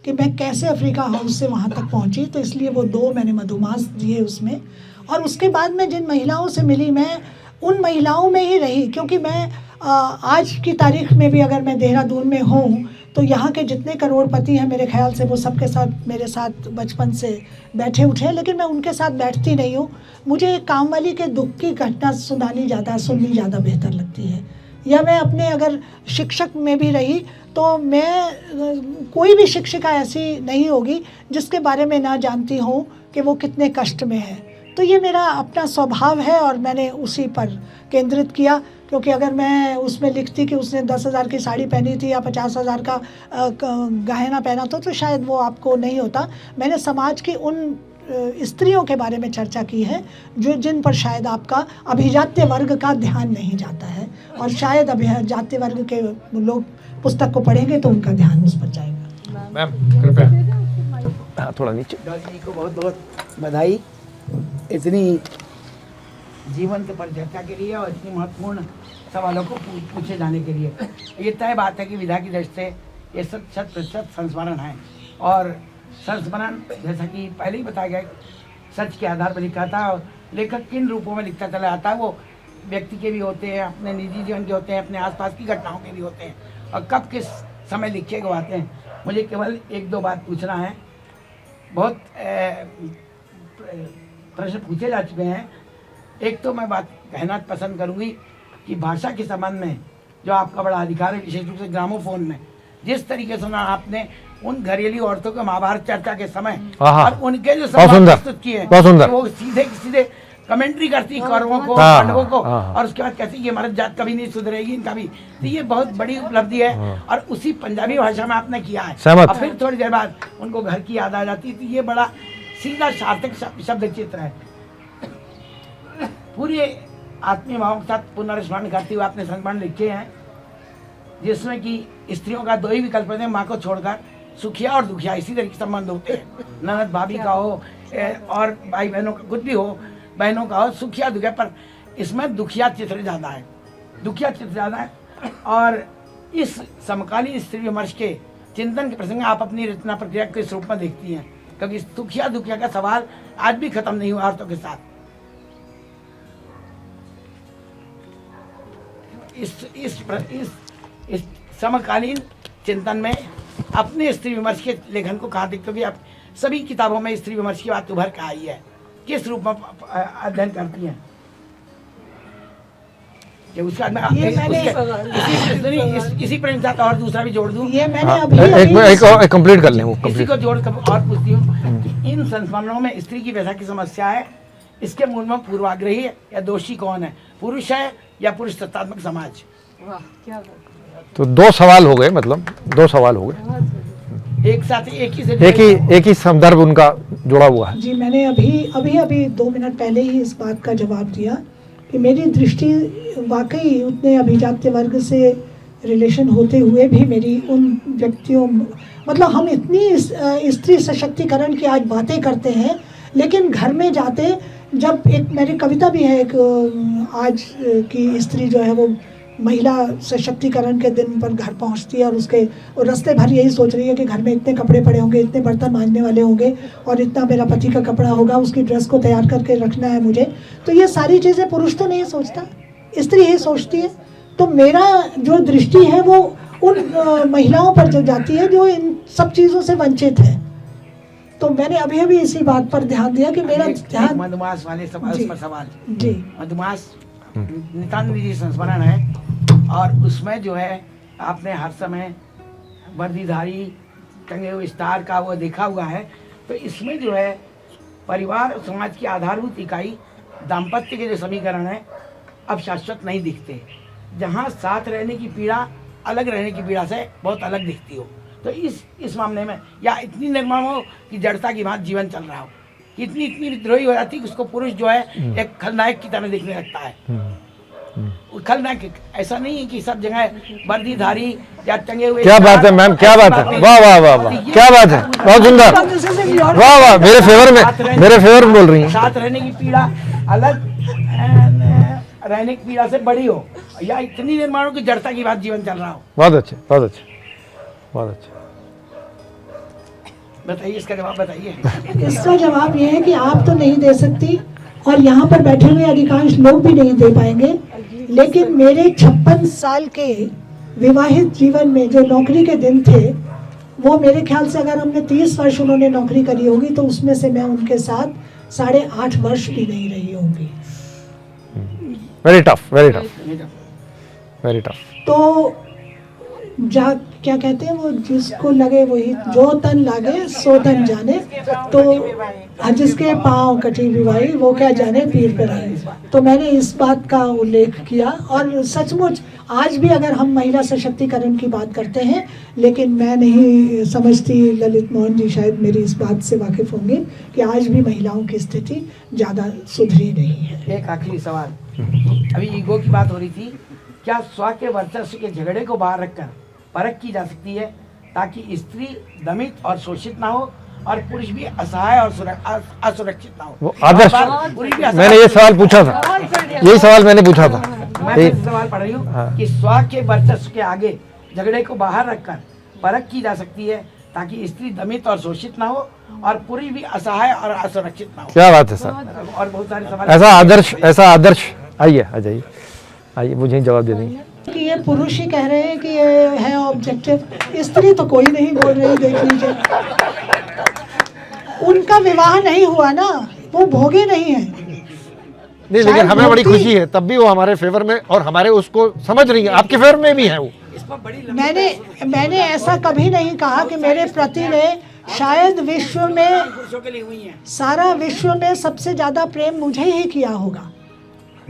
कि मैं कैसे अफ्रीका हाउस से वहाँ तक पहुँची, तो इसलिए वो 2 मैंने मधुमास दिए उसमें। और उसके बाद मैं जिन महिलाओं से मिली, मैं उन महिलाओं में ही रही, क्योंकि मैं आज की तारीख में भी अगर मैं देहरादून में हूँ तो यहाँ के जितने करोड़पति हैं मेरे ख्याल से वो सबके साथ मेरे साथ बचपन से बैठे उठे हैं, लेकिन मैं उनके साथ बैठती नहीं हूँ। मुझे एक कामवाली के दुख की घटना सुननी ज़्यादा बेहतर लगती है। या मैं अपने अगर शिक्षक में भी रही तो मैं कोई भी शिक्षिका ऐसी नहीं होगी जिसके बारे में ना जानती हूँ कि वो कितने कष्ट में है। तो ये मेरा अपना स्वभाव है और मैंने उसी पर केंद्रित किया, क्योंकि अगर मैं उसमें लिखती कि उसने 10,000 की साड़ी पहनी थी या 50,000 का गहना पहना था तो शायद वो आपको नहीं होता। मैंने समाज की उन स्त्रियों के बारे में चर्चा की है जिन पर शायद आपका अभिजात्य वर्ग का ध्यान नहीं जाता है, और शायद अभिजात्य वर्ग के लोग पुस्तक को पढ़ेंगे तो उनका ध्यान उस पर जाएगा। मैम कृपया थोड़ा नीचे। डॉली जी को बहुत बहुत बधाई इतनी जीवंत पर चर्चा के लिए और इतनी महत्वपूर्ण सवालों को पूछे जाने के लिए। ये तय बात है कि विधा की दृष्टि से ये 100% संस्मरण है, और संस्मरण जैसा कि पहले ही बताया गया सच के आधार पर लिखा था, और लेखक किन रूपों में लिखता चला आता है, वो व्यक्ति के भी होते हैं, अपने निजी जीवन के होते हैं, अपने आसपास की घटनाओं के भी होते हैं, और कब किस समय लिखे गवाते हैं। मुझे केवल 1-2 बात पूछना है। बहुत प्रश्न पूछे जा चुके हैं। एक तो मैं बात कहना पसंद करूंगी कि भाषा के संबंध में जो आपका बड़ा अधिकार है, विशेष रूप से ग्रामोफोन में जिस तरीके से आपने उन घरेलू औरतों के महाभारत चर्चा के समय और उनके जो संवाद प्रस्तुत किए, वो सीधे कमेंट्री करती कौरवों को, पांडवों को, और उसके बाद कहती ये मर्द जात कभी नहीं सुधरेगी इनका भी। तो ये बहुत बड़ी उपलब्धि है, और उसी पंजाबी भाषा में आपने किया है। और फिर थोड़ी देर बाद उनको घर की याद आ जाती है। तो ये बड़ा सीधा सार्थक शब्द चित्र है। पूरे आत्मीय भावों के साथ पुनर्स्मरण करते हुए आपने संस्मरण लिखे हैं, जिसमें कि स्त्रियों का 2 ही विकल्प है, माँ को छोड़कर सुखिया और दुखिया इसी तरह के संबंध होते हैं। ननद भाभी का हो और भाई बहनों का कुछ भी हो, बहनों का हो, सुखिया दुखिया, पर इसमें दुखिया चित्र ज़्यादा है, दुखिया चित्र ज़्यादा है। और इस समकालीन स्त्री विमर्श के चिंतन के प्रसंग आप अपनी रचना प्रक्रिया को इस रूप में देखती हैं, क्योंकि सुखिया दुखिया का सवाल आज भी खत्म नहीं हुआ औरतों के साथ। इस समकालीन चिंतन में अपने स्त्री विमर्श के लेखन को कहाँ देखते हो कि आप सभी किताबों में स्त्री विमर्श की बात उभर कर आई है, किस रूप में अध्ययन करती हैं? उसका इसी पर साथ और दूसरा भी जोड़ दूं, ये मैंने एक कंप्लीट कर लें वो इसी को जोड़ कर और पूछती हूँ कि इन संस्मरणों में स्त्री की वैसा की समस्या है, इसके मूल में पूर्वाग्रही है या दोषी कौन है, पुरुष है या पुरुष सत्तात्मक समाज? वाह क्या तो 2 सवाल हो गए, मतलब 2 सवाल हो गए एक साथ एक ही संदर्भ उनका जुड़ा हुआ है। जी, मैंने अभी 2 मिनट पहले ही इस बात का जवाब दिया कि मेरी दृष्टि वाकई उतने अभिजात्य वर्ग से रिलेशन होते हुए भी मेरी उन व्यक्तियों, मतलब हम इतनी स्त्री सशक्तिकरण की आज बातें करते हैं, लेकिन घर में जाते जब एक मेरी कविता भी है, एक आज की स्त्री जो है वो महिला सशक्तिकरण के दिन पर घर पहुंचती है और उसके रास्ते भर यही सोच रही है कि घर में इतने कपड़े पड़े होंगे, इतने बर्तन मांजने वाले होंगे और इतना मेरा पति का कपड़ा होगा, उसकी ड्रेस को तैयार करके रखना है मुझे। तो ये सारी चीज़ें पुरुष तो नहीं सोचता, स्त्री ही सोचती है। तो मेरा जो दृष्टि है वो उन महिलाओं पर जो जाती है जो इन सब चीज़ों से वंचित है। तो मैंने अभी इसी बात पर ध्यान दिया कि मेरा ध्यान मधुमास वाले सवाल जी, मधुमास नितांत निजी संस्मरण है, और उसमें जो है आपने हर समय वर्दीधारी टंगे हुए स्टार का वो देखा हुआ है। तो इसमें जो है परिवार और समाज की आधारभूत इकाई दाम्पत्य के जो समीकरण है अब शाश्वत नहीं दिखते, जहाँ साथ रहने की पीड़ा अलग रहने की पीड़ा से बहुत अलग दिखती हो। तो इस मामले में या इतनी निर्मम हो कि जड़ता की बात जीवन चल रहा हो, इतनी विद्रोही हो जाती है कि उसको पुरुष जो है एक खलनायक की तरह दिखने लगता है। खलनायक ऐसा नहीं है कि सब जगह वर्दीधारी या टंगे हुए। क्या बात है मैम, क्या बात है, वाह वाह वाह वाह, क्या बात है, बहुत सुंदर, वाह वाह, मेरे फेवर में बोल रही हैं। साथ रहने की पीड़ा अलग रहने की पीड़ा से बड़ी हो, या इतनी निर्माण हो कि जड़ता की बात जीवन चल रहा हो। बहुत अच्छे, बहुत अच्छे, बहुत अच्छे। बताइए, इसका जवाब बताइए। इसका जवाब ये है कि आप तो नहीं दे सकती और यहाँ पर बैठे हुए अधिकांश लोग भी नहीं दे पाएंगे, लेकिन मेरे 56 साल के विवाहित जीवन में जो नौकरी के दिन थे, वो मेरे ख्याल से अगर हमने 30 वर्ष उन्होंने नौकरी करी होगी तो उसमें से मैं उनके साथ 8.5 वर्ष भी नहीं रही होंगी। Very tough, very tough, very tough. तो क्या कहते हैं वो, जिसको लगे वही, जो तन लागे सो तन जाने, तो जिसके पाँव कटी विवाही वो क्या जाने पीर पर आई। तो मैंने इस बात का उल्लेख किया और सचमुच आज भी अगर हम महिला सशक्तिकरण की बात करते हैं, लेकिन मैं नहीं समझती, ललित मोहन जी शायद मेरी इस बात से वाकिफ होंगे कि आज भी महिलाओं की स्थिति ज़्यादा सुधरी नहीं है। एक आखिरी सवाल, अभी ईगो की बात हो रही थी, क्या स्व के वर्चस्व के झगड़े को बाहर रखकर परख की जा सकती है ताकि स्त्री दमित और शोषित ना हो और पुरुष भी असहाय और असुरक्षित ना हो? वो आदर्श, मैंने ये सवाल पूछा था, यही सवाल मैंने पूछा था। मैं सवाल पढ़ रही हूँ कि स्व के वर्चस्व के आगे झगड़े को बाहर रखकर परख की जा सकती है ताकि स्त्री दमित और शोषित ना हो और पुरुष भी असहाय और असुरक्षित ना हो। क्या बात है सर, और बहुत सारे सवाल। ऐसा आदर्श आइए, आ जाइए, आइए, मुझे जवाब दे देंगे कि ये पुरुष ही कह रहे हैं कि ये है ऑब्जेक्टिव, स्त्री तो कोई नहीं बोल रही। देख लीजिए, उनका विवाह नहीं हुआ ना, वो भोगे नहीं है। नहीं, लेकिन हमें बड़ी खुशी है, तब भी वो हमारे फेवर में और हमारे उसको समझ रही है, आपके फेवर में भी है वो। मैंने ऐसा कभी नहीं कहा कि मेरे प्रति ने शायद विश्व में, सारा विश्व में सबसे ज़्यादा प्रेम मुझे ही किया होगा,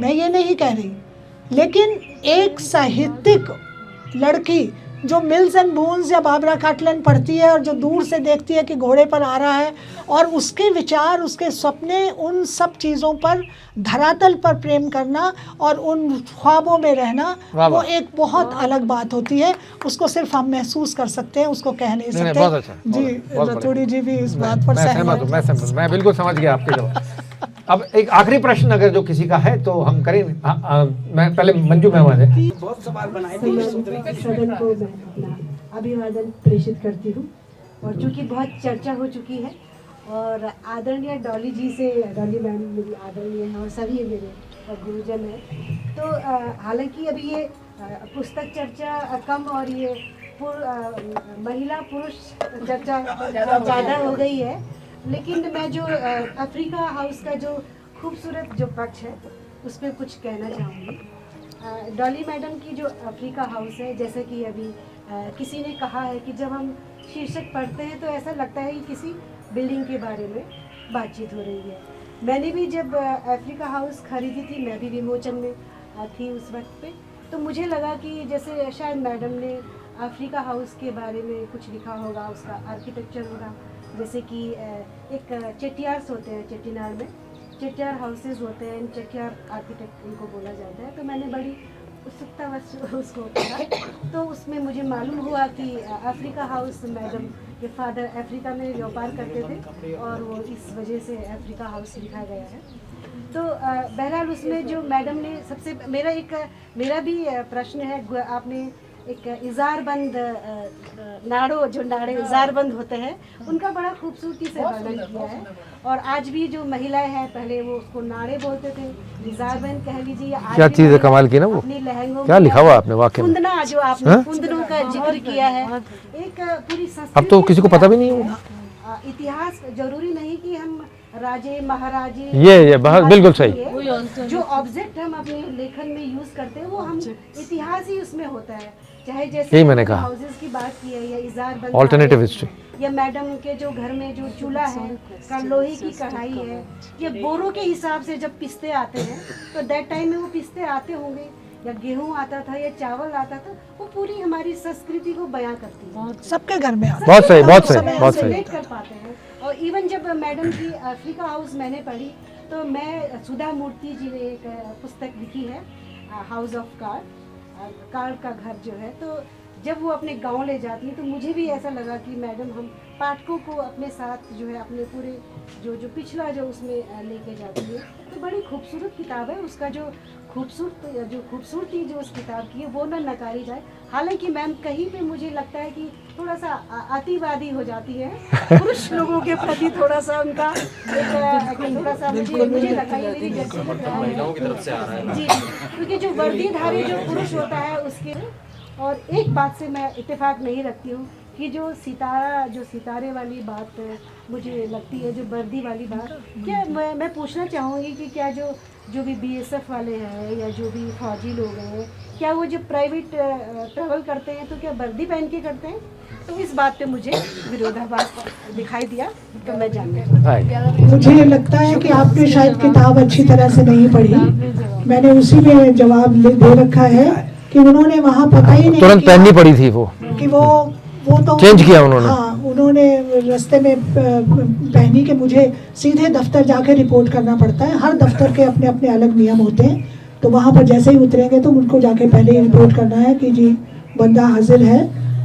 मैं ये नहीं कह रही। लेकिन एक साहित्यिक लड़की जो मिल्स एंड बोन्स या बाबरा काटलन पढ़ती है और जो दूर से देखती है कि घोड़े पर आ रहा है और उसके विचार, उसके सपने, उन सब चीज़ों पर धरातल पर प्रेम करना और उन ख्वाबों में रहना, वो एक बहुत अलग बात होती है। उसको सिर्फ हम महसूस कर सकते हैं, उसको कह नहीं सकते। बहुत अच्छा, जी, रतूड़ी जी भी इस बात पर सहमत हूं। मैं बिल्कुल समझ गया आपके जवाब। अब एक आखिरी प्रश्न अगर जो किसी का है तो हम करें। मैं पहले मंजू मेहमान है। बहुत सवाल बनाए थे, सदन को मैं अपना अभिवादन प्रेषित करती हूँ और चूँकि बहुत चर्चा हो चुकी है और आदरणीय डॉली जी से, डॉली मैम मेरी आदरणीय हैं और सभी मेरे गुरुजन हैं, तो हालांकि अभी ये पुस्तक चर्चा कम और ये महिला पुरुष चर्चा ज़्यादा हो गई है, लेकिन मैं जो अफ्रीका हाउस का जो खूबसूरत जो पक्ष है उस पर कुछ कहना चाहूँगी। डॉली मैडम की जो अफ्रीका हाउस है, जैसे कि अभी किसी ने कहा है कि जब हम शीर्षक पढ़ते हैं तो ऐसा लगता है कि किसी बिल्डिंग के बारे में बातचीत हो रही है। मैंने भी जब अफ्रीका हाउस खरीदी थी, मैं भी विमोचन में थी उस वक्त पे, तो मुझे लगा कि जैसे शायद मैडम ने अफ्रीका हाउस के बारे में कुछ लिखा होगा, उसका आर्किटेक्चर होगा, जैसे कि एक चेटियार्स होते हैं चेट्टीनाड़ में, चेटियार हाउसेज होते हैं, चेटियार आर्किटेक्ट उनको बोला जाता है। तो मैंने बड़ी उत्सुकतावश उसको पढ़ा, तो उसमें मुझे मालूम हुआ कि अफ्रीका हाउस मैडम के फादर अफ्रीका में व्यापार करते थे और वो इस वजह से अफ्रीका हाउस लिखा गया है। तो बहरहाल उसमें जो मैडम ने सबसे, मेरा भी प्रश्न है, आपने एक इजारबंद नाड़ो, जो नाड़े इजारबंद होते हैं उनका बड़ा खूबसूरती से वर्णन किया है। और आज भी जो महिलाएं हैं, पहले वो उसको नाड़े बोलते थे, इजारबंद कह लीजिए, या क्या चीज़ है कमाल की ना, वो अपनी लहंगों क्या लिखा हुआ आपने वाकई में, कुंदना, जो आपने कुंदनों का जिक्र किया है, एक पूरी संस्कृति। अब तो किसी को पता भी नहीं है। इतिहास जरूरी नहीं कि हम राजे महाराजे, ये बिल्कुल सही, जो ऑब्जेक्ट हम अपने लेखन में यूज करते हैं वो हम इतिहास ही उसमें होता है। चाहे जैसे मैंने कहा हाउसेस की बात की है या इजारबंद ऑल्टरनेटिव हिस्ट्री, या मैडम के जो घर में जो चूल्हा है, लोहे की कढ़ाई है, या बोरों के हिसाब से जब पिस्ते आते हैं तो दैट टाइम में वो पिस्ते आते होंगे, या गेहूं आता था या चावल आता था, वो पूरी हमारी संस्कृति को बयां करती है। सबके घर में बहुत सही, बहुत सही, बहुत सही कर पाते हैं। और इवन जब मैडम की अफ्रीका हाउस मैंने पढ़ी तो मैं, सुधा मूर्ति जी ने एक पुस्तक लिखी है हाउस ऑफ कार्ड, कार्ड का घर जो है, तो जब वो अपने गांव ले जाती है तो मुझे भी ऐसा लगा कि मैडम हम पाठकों को अपने साथ जो है अपने पूरे जो पिछला जो उसमें लेके जाती है। तो बड़ी खूबसूरत किताब है, उसका जो खूबसूरती जो उस किताब की है वो ना नकारी जाए। हालांकि मैम कहीं पे मुझे लगता है कि थोड़ा सा अतिवादी हो जाती है पुरुष लोगों के प्रति, थोड़ा सा उनका थोड़ा सा मुझे लगा ये मेरी महिलाओं की तरफ से आ रहा है जी, क्योंकि जो वर्दीधारी जो पुरुष होता है उसके। और एक बात से मैं इत्तेफाक नहीं रखती हूँ कि जो सितारे वाली बात मुझे लगती है, जो वर्दी वाली बात, क्या मैं पूछना चाहूँगी कि क्या जो भी BSF वाले हैं या जो भी फौजी लोग हैं, क्या वो जो प्राइवेट ट्रैवल करते हैं तो क्या वर्दी पहन के करते हैं? तो इस बात पे मुझे विरोधाभास दिखाई दिया, तो मैं जानती। मुझे लगता है कि आपने शायद किताब अच्छी तरह से नहीं पढ़ी। मैंने उसी में जवाब दे रखा है कि उन्होंने वहाँ पता ही नहीं तुरंत पहननी पड़ी थी कि वो तो चेंज किया उन्होंने। हाँ, उन्होंने रास्ते में पहनी कि मुझे सीधे दफ्तर जाके रिपोर्ट करना पड़ता है। हर दफ्तर के अपने अपने अलग नियम होते हैं, तो वहाँ पर जैसे ही उतरेंगे तो उनको जाके पहले ही रिपोर्ट करना है कि जी बंदा हाजिर है।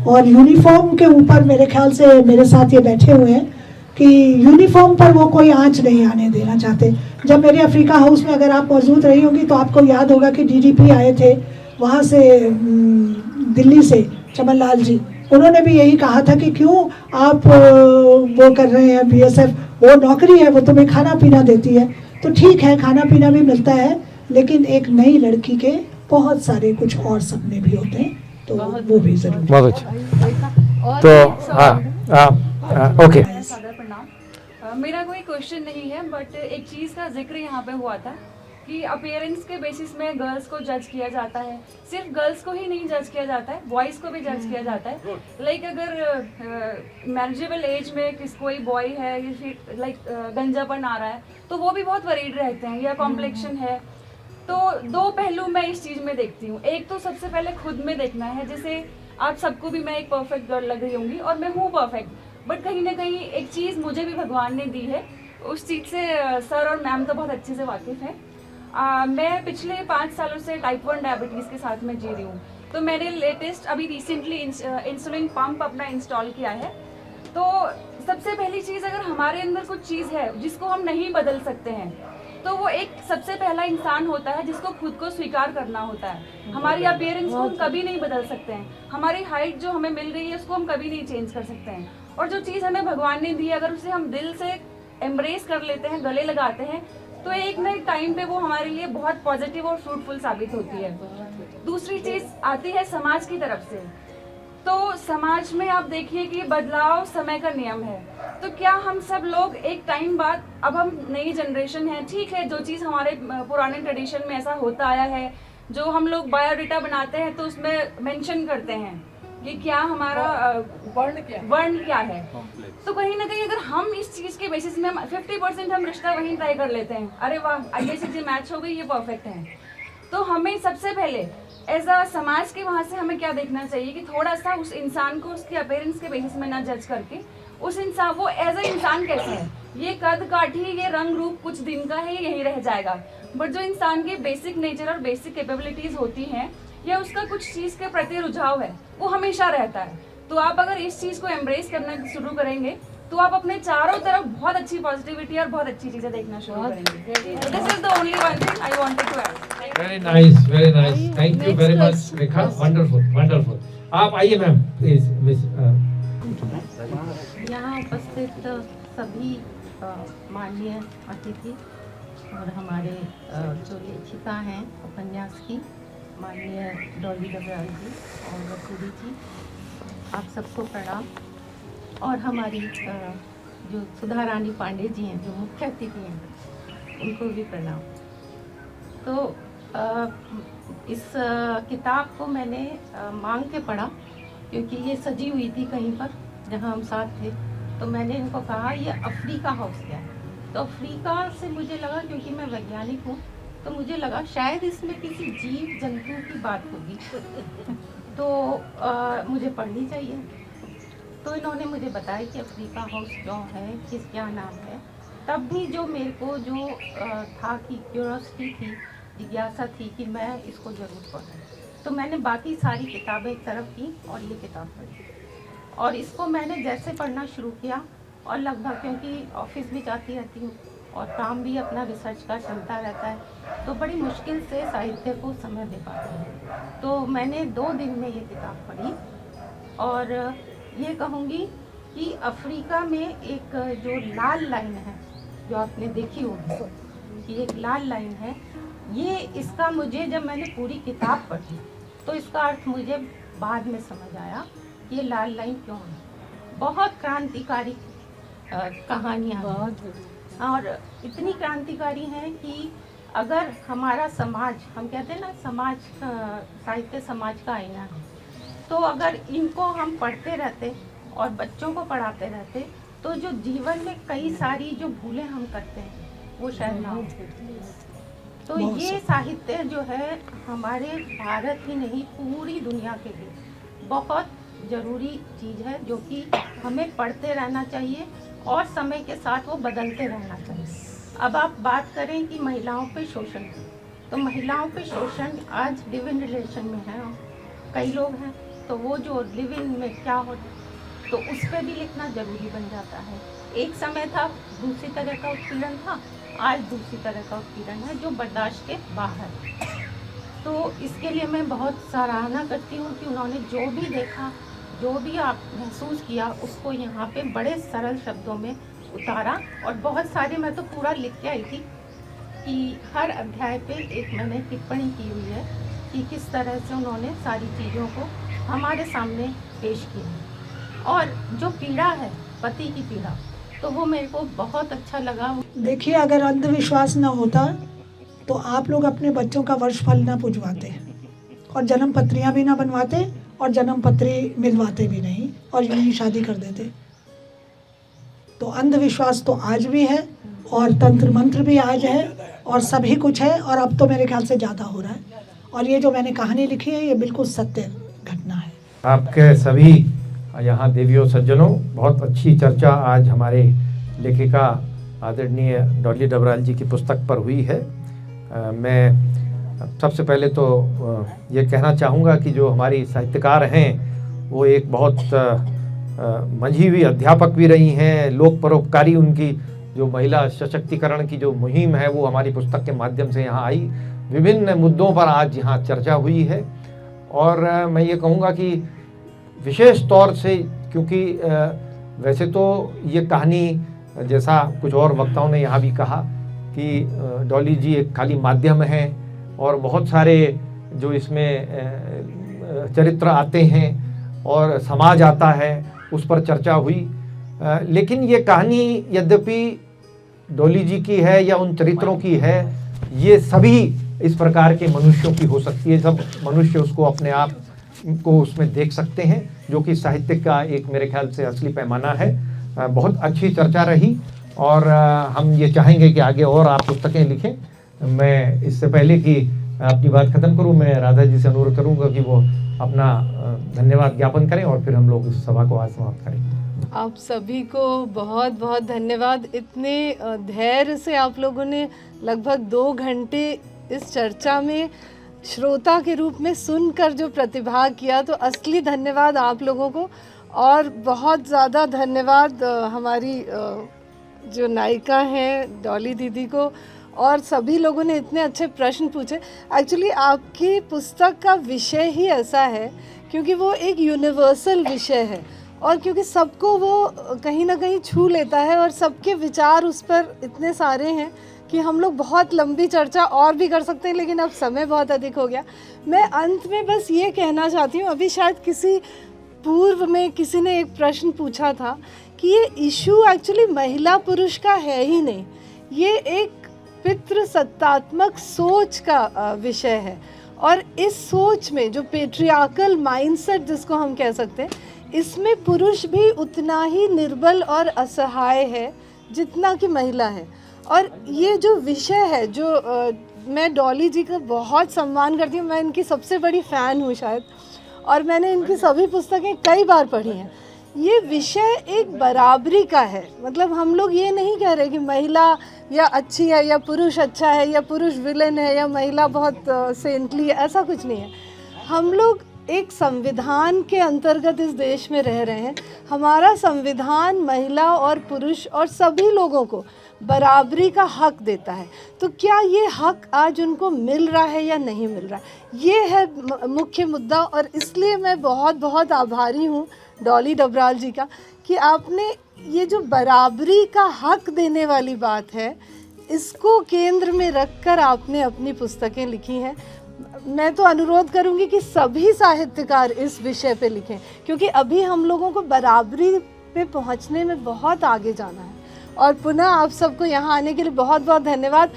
और यूनिफॉर्म के ऊपर मेरे ख्याल से मेरे साथ ये बैठे हुए हैं कि यूनिफॉर्म पर वो कोई आंच नहीं आने देना चाहते। जब मेरे अफ्रीका हाउस में अगर आप मौजूद रही होंगी तो आपको याद होगा कि DGP आए थे वहाँ से दिल्ली से, चमन लाल जी, उन्होंने भी यही कहा था कि क्यों आप वो कर रहे हैं BSF, वो नौकरी है, वो तुम्हें खाना पीना देती है। तो ठीक है, खाना पीना भी मिलता है, लेकिन एक नई लड़की के बहुत सारे कुछ और सपने भी होते हैं, तो वो भी जरूरी। बहुत अच्छा। तो हाँ ओके। मेरा कोई क्वेश्चन नहीं है, बट एक चीज़ का जिक्र यहाँ पे हुआ था कि अपीयरेंस के बेसिस में गर्ल्स को जज किया जाता है। सिर्फ गर्ल्स को ही नहीं जज किया जाता है, बॉयज़ को भी जज किया जाता है। लाइक अगर मैरिजेबल एज में कोई बॉय है या फिर गंजापन आ रहा है तो वो भी बहुत वरीड रहते हैं, या कॉम्प्लेक्शन है। तो दो पहलू मैं इस चीज़ में देखती हूँ। एक तो सबसे पहले खुद में देखना है, जैसे आप सबको भी मैं एक परफेक्ट गर्ल लग रही होंगी और मैं हूँ परफेक्ट, बट कहीं ना कहीं एक चीज़ मुझे भी भगवान ने दी है, उस चीज़ से सर और मैम तो बहुत अच्छे से वाकिफ़ हैं। मैं पिछले 5 सालों से टाइप 1 डायबिटीज़ के साथ में जी रही हूँ। तो मैंने लेटेस्ट अभी रिसेंटली इंसुलिन पंप अपना इंस्टॉल किया है। तो सबसे पहली चीज़, अगर हमारे अंदर कुछ चीज़ है जिसको हम नहीं बदल सकते हैं, तो वो एक सबसे पहला इंसान होता है जिसको खुद को स्वीकार करना होता है। हमारी अपीयरेंस को हम कभी नहीं बदल सकते हैं, हमारी हाइट जो हमें मिल रही है उसको हम कभी नहीं चेंज कर सकते हैं। और जो चीज़ हमें भगवान ने दी है, अगर उसे हम दिल से एम्ब्रेस कर लेते हैं, गले लगाते हैं, तो एक ना एक टाइम पे वो हमारे लिए बहुत पॉजिटिव और फ्रूटफुल साबित होती है। दूसरी चीज़ आती है समाज की तरफ से। तो समाज में आप देखिए कि बदलाव समय का नियम है। तो क्या हम सब लोग एक टाइम बाद, अब हम नई जनरेशन है, ठीक है, जो चीज़ हमारे पुराने ट्रेडिशन में ऐसा होता आया है, जो हम लोग बायोडाटा बनाते हैं तो उसमें मेंशन करते हैं कि क्या हमारा वर्ण क्या है। तो कहीं ना कहीं अगर हम इस चीज़ के बेसिस में 50% हम रिश्ता वहीं तय कर लेते हैं, अरे वाह ISCG मैच हो गई, ये परफेक्ट है। तो हमें सबसे पहले एज अ समाज के वहाँ से हमें क्या देखना चाहिए कि थोड़ा सा उस इंसान को उसके अपीयरेंस के बेसिस में ना जज करके, उस इंसान वो एज अ इंसान कैसे है, ये कद काठी, ये रंग रूप कुछ दिन का है, यहीं रह जाएगा, बट जो इंसान की बेसिक नेचर और बेसिक कैपेबिलिटीज़ होती हैं या उसका कुछ चीज़ के प्रति रुझाव है, वो हमेशा रहता है। तो आप अगर इस चीज़ को एम्ब्रेस करना शुरू करेंगे तो आप अपने चारों तरफ बहुत अच्छी पॉजिटिविटी और बहुत अच्छी चीज़ें देखना शुरू करेंगे। This is the only one thing I wanted to add. Very nice, thank you very much Rekha, wonderful. आप आइए मैम प्लीज। मिस यहाँ उपस्थित सभी माननीय अतिथि और हमारे जो लेखिका हैं उपन्यास की, माननीय डॉली डबराल जी और वसूरी जी, आप सबको प्रणाम। और हमारी जो सुधा रानी पांडे जी हैं, जो मुख्य अतिथि हैं, उनको भी प्रणाम। तो इस किताब को मैंने मांग के पढ़ा, क्योंकि ये सजी हुई थी कहीं पर जहाँ हम साथ थे। तो मैंने इनको कहा ये अफ्रीका हाउस क्या है। तो अफ्रीका से मुझे लगा, क्योंकि मैं वैज्ञानिक हूँ, तो मुझे लगा शायद इसमें किसी जीव जंतु की बात होगी, तो मुझे पढ़नी चाहिए। तो इन्होंने मुझे बताया कि अफ्रीका हाउस क्यों है, क्या नाम है। तब भी जो मेरे को जो था कि क्यूरियोसिटी थी, जिज्ञासा थी कि मैं इसको ज़रूर पढूं। तो मैंने बाकी सारी किताबें एक तरफ की और ये किताब पढ़ी, और इसको मैंने जैसे पढ़ना शुरू किया, और लगभग, क्योंकि ऑफिस भी जाती रहती हूँ, और काम भी अपना रिसर्च का चलता रहता है, तो बड़ी मुश्किल से साहित्य को समय दे पाते हैं। तो मैंने 2 दिन में ये किताब पढ़ी और ये कहूँगी कि अफ्रीका में एक जो लाल लाइन है, जो आपने देखी होगी कि एक लाल लाइन है, ये इसका मुझे जब मैंने पूरी किताब पढ़ी तो इसका अर्थ मुझे बाद में समझ आया कि ये लाल लाइन क्यों है। बहुत क्रांतिकारी कहानियाँ हैं और इतनी क्रांतिकारी हैं कि अगर हमारा समाज, हम कहते हैं ना समाज, साहित्य समाज का आईना है, तो अगर इनको हम पढ़ते रहते और बच्चों को पढ़ाते रहते तो जो जीवन में कई सारी जो भूलें हम करते हैं वो शायद ना हो। तो ये साहित्य जो है हमारे भारत ही नहीं पूरी दुनिया के लिए बहुत ज़रूरी चीज़ है, जो कि हमें पढ़ते रहना चाहिए और समय के साथ वो बदलते रहना चाहिए। अब आप बात करें कि महिलाओं पे शोषण, तो महिलाओं पे शोषण आज लिव इन रिलेशन में है, कई लोग हैं, तो वो जो लिव इन में क्या हो तो उस पर भी लिखना ज़रूरी बन जाता है। एक समय था दूसरी तरह का उत्पीड़न था, आज दूसरी तरह का उत्पीड़न है जो बर्दाश्त के बाहर है। तो इसके लिए मैं बहुत सराहना करती हूँ कि उन्होंने जो भी देखा, जो भी आप महसूस किया, उसको यहाँ पे बड़े सरल शब्दों में उतारा। और बहुत सारे, मैं तो पूरा लिख के आई थी कि हर अध्याय पे एक मैंने टिप्पणी की हुई है कि किस तरह से उन्होंने सारी चीज़ों को हमारे सामने पेश किया। और जो पीड़ा है, पति की पीड़ा, तो वो मेरे को बहुत अच्छा लगा। देखिए, अगर अंधविश्वास ना होता तो आप लोग अपने बच्चों का वर्षफल ना पुजवाते और जन्म पत्रियाँ भी ना बनवाते और जन्म पत्री मिलवाते भी नहीं और यूं ही शादी कर देते। तो अंधविश्वास तो आज भी है और तंत्र मंत्र भी आज है और सभी कुछ है, और अब तो मेरे ख्याल से ज़्यादा हो रहा है। और ये जो मैंने कहानी लिखी है ये बिल्कुल सत्य घटना है। आपके सभी यहाँ देवियों सज्जनों, बहुत अच्छी चर्चा आज हमारे लेखिका आदरणीय डॉली डबराल जी की पुस्तक पर हुई है। मैं सबसे पहले तो ये कहना चाहूँगा कि जो हमारी साहित्यकार हैं वो एक बहुत मंझी हुई अध्यापक भी रही हैं, लोक परोपकारी। उनकी जो महिला सशक्तिकरण की जो मुहिम है वो हमारी पुस्तक के माध्यम से यहाँ आई। विभिन्न मुद्दों पर आज यहाँ चर्चा हुई है और मैं ये कहूँगा कि विशेष तौर से, क्योंकि वैसे तो ये कहानी, जैसा कुछ और वक्ताओं ने यहाँ भी कहा कि डॉली जी एक खाली माध्यम है और बहुत सारे जो इसमें चरित्र आते हैं और समाज आता है, उस पर चर्चा हुई। लेकिन ये कहानी यद्यपि डॉली जी की है या उन चरित्रों की है, ये सभी इस प्रकार के मनुष्यों की हो सकती है। सब मनुष्य उसको अपने आप को उसमें देख सकते हैं, जो कि साहित्य का एक मेरे ख्याल से असली पैमाना है। बहुत अच्छी चर्चा रही और हम ये चाहेंगे कि आगे और आप पुस्तकें लिखें। मैं इससे पहले कि अपनी बात ख़त्म करूं, मैं राधा जी से अनुरोध करूंगा कि वो अपना धन्यवाद ज्ञापन करें और फिर हम लोग इस सभा को आज समाप्त करें। आप सभी को बहुत बहुत धन्यवाद। इतने धैर्य से आप लोगों ने लगभग 2 घंटे इस चर्चा में श्रोता के रूप में सुनकर जो प्रतिभाग किया, तो असली धन्यवाद आप लोगों को। और बहुत ज़्यादा धन्यवाद हमारी जो नायिका हैं डॉली दीदी को, और सभी लोगों ने इतने अच्छे प्रश्न पूछे। एक्चुअली आपकी पुस्तक का विषय ही ऐसा है क्योंकि वो एक यूनिवर्सल विषय है और क्योंकि सबको वो कहीं ना कहीं छू लेता है और सबके विचार उस पर इतने सारे हैं कि हम लोग बहुत लंबी चर्चा और भी कर सकते हैं, लेकिन अब समय बहुत अधिक हो गया। मैं अंत में बस ये कहना चाहती हूँ, अभी शायद किसी पूर्व में किसी ने एक प्रश्न पूछा था कि ये इशू एक्चुअली महिला पुरुष का है ही नहीं, ये एक पितृसत्तात्मक सोच का विषय है। और इस सोच में जो पेट्रियार्कल माइंडसेट जिसको हम कह सकते हैं, इसमें पुरुष भी उतना ही निर्बल और असहाय है जितना कि महिला है। और ये जो विषय है, जो मैं डॉली जी का बहुत सम्मान करती हूँ, मैं इनकी सबसे बड़ी फ़ैन हूँ शायद, और मैंने इनकी सभी पुस्तकें कई बार पढ़ी हैं। ये विषय एक बराबरी का है, मतलब हम लोग ये नहीं कह रहे कि महिला या अच्छी है या पुरुष अच्छा है या पुरुष विलेन है या महिला बहुत सेंटली है, ऐसा कुछ नहीं है। हम लोग एक संविधान के अंतर्गत इस देश में रह रहे हैं। हमारा संविधान महिला और पुरुष और सभी लोगों को बराबरी का हक देता है। तो क्या ये हक आज उनको मिल रहा है या नहीं मिल रहा है, ये है मुख्य मुद्दा। और इसलिए मैं बहुत बहुत आभारी हूँ डॉली डबराल जी का कि आपने ये जो बराबरी का हक देने वाली बात है, इसको केंद्र में रखकर आपने अपनी पुस्तकें लिखी हैं। मैं तो अनुरोध करूंगी कि सभी साहित्यकार इस विषय पे लिखें, क्योंकि अभी हम लोगों को बराबरी पे पहुंचने में बहुत आगे जाना है। और पुनः आप सबको यहाँ आने के लिए बहुत बहुत धन्यवाद।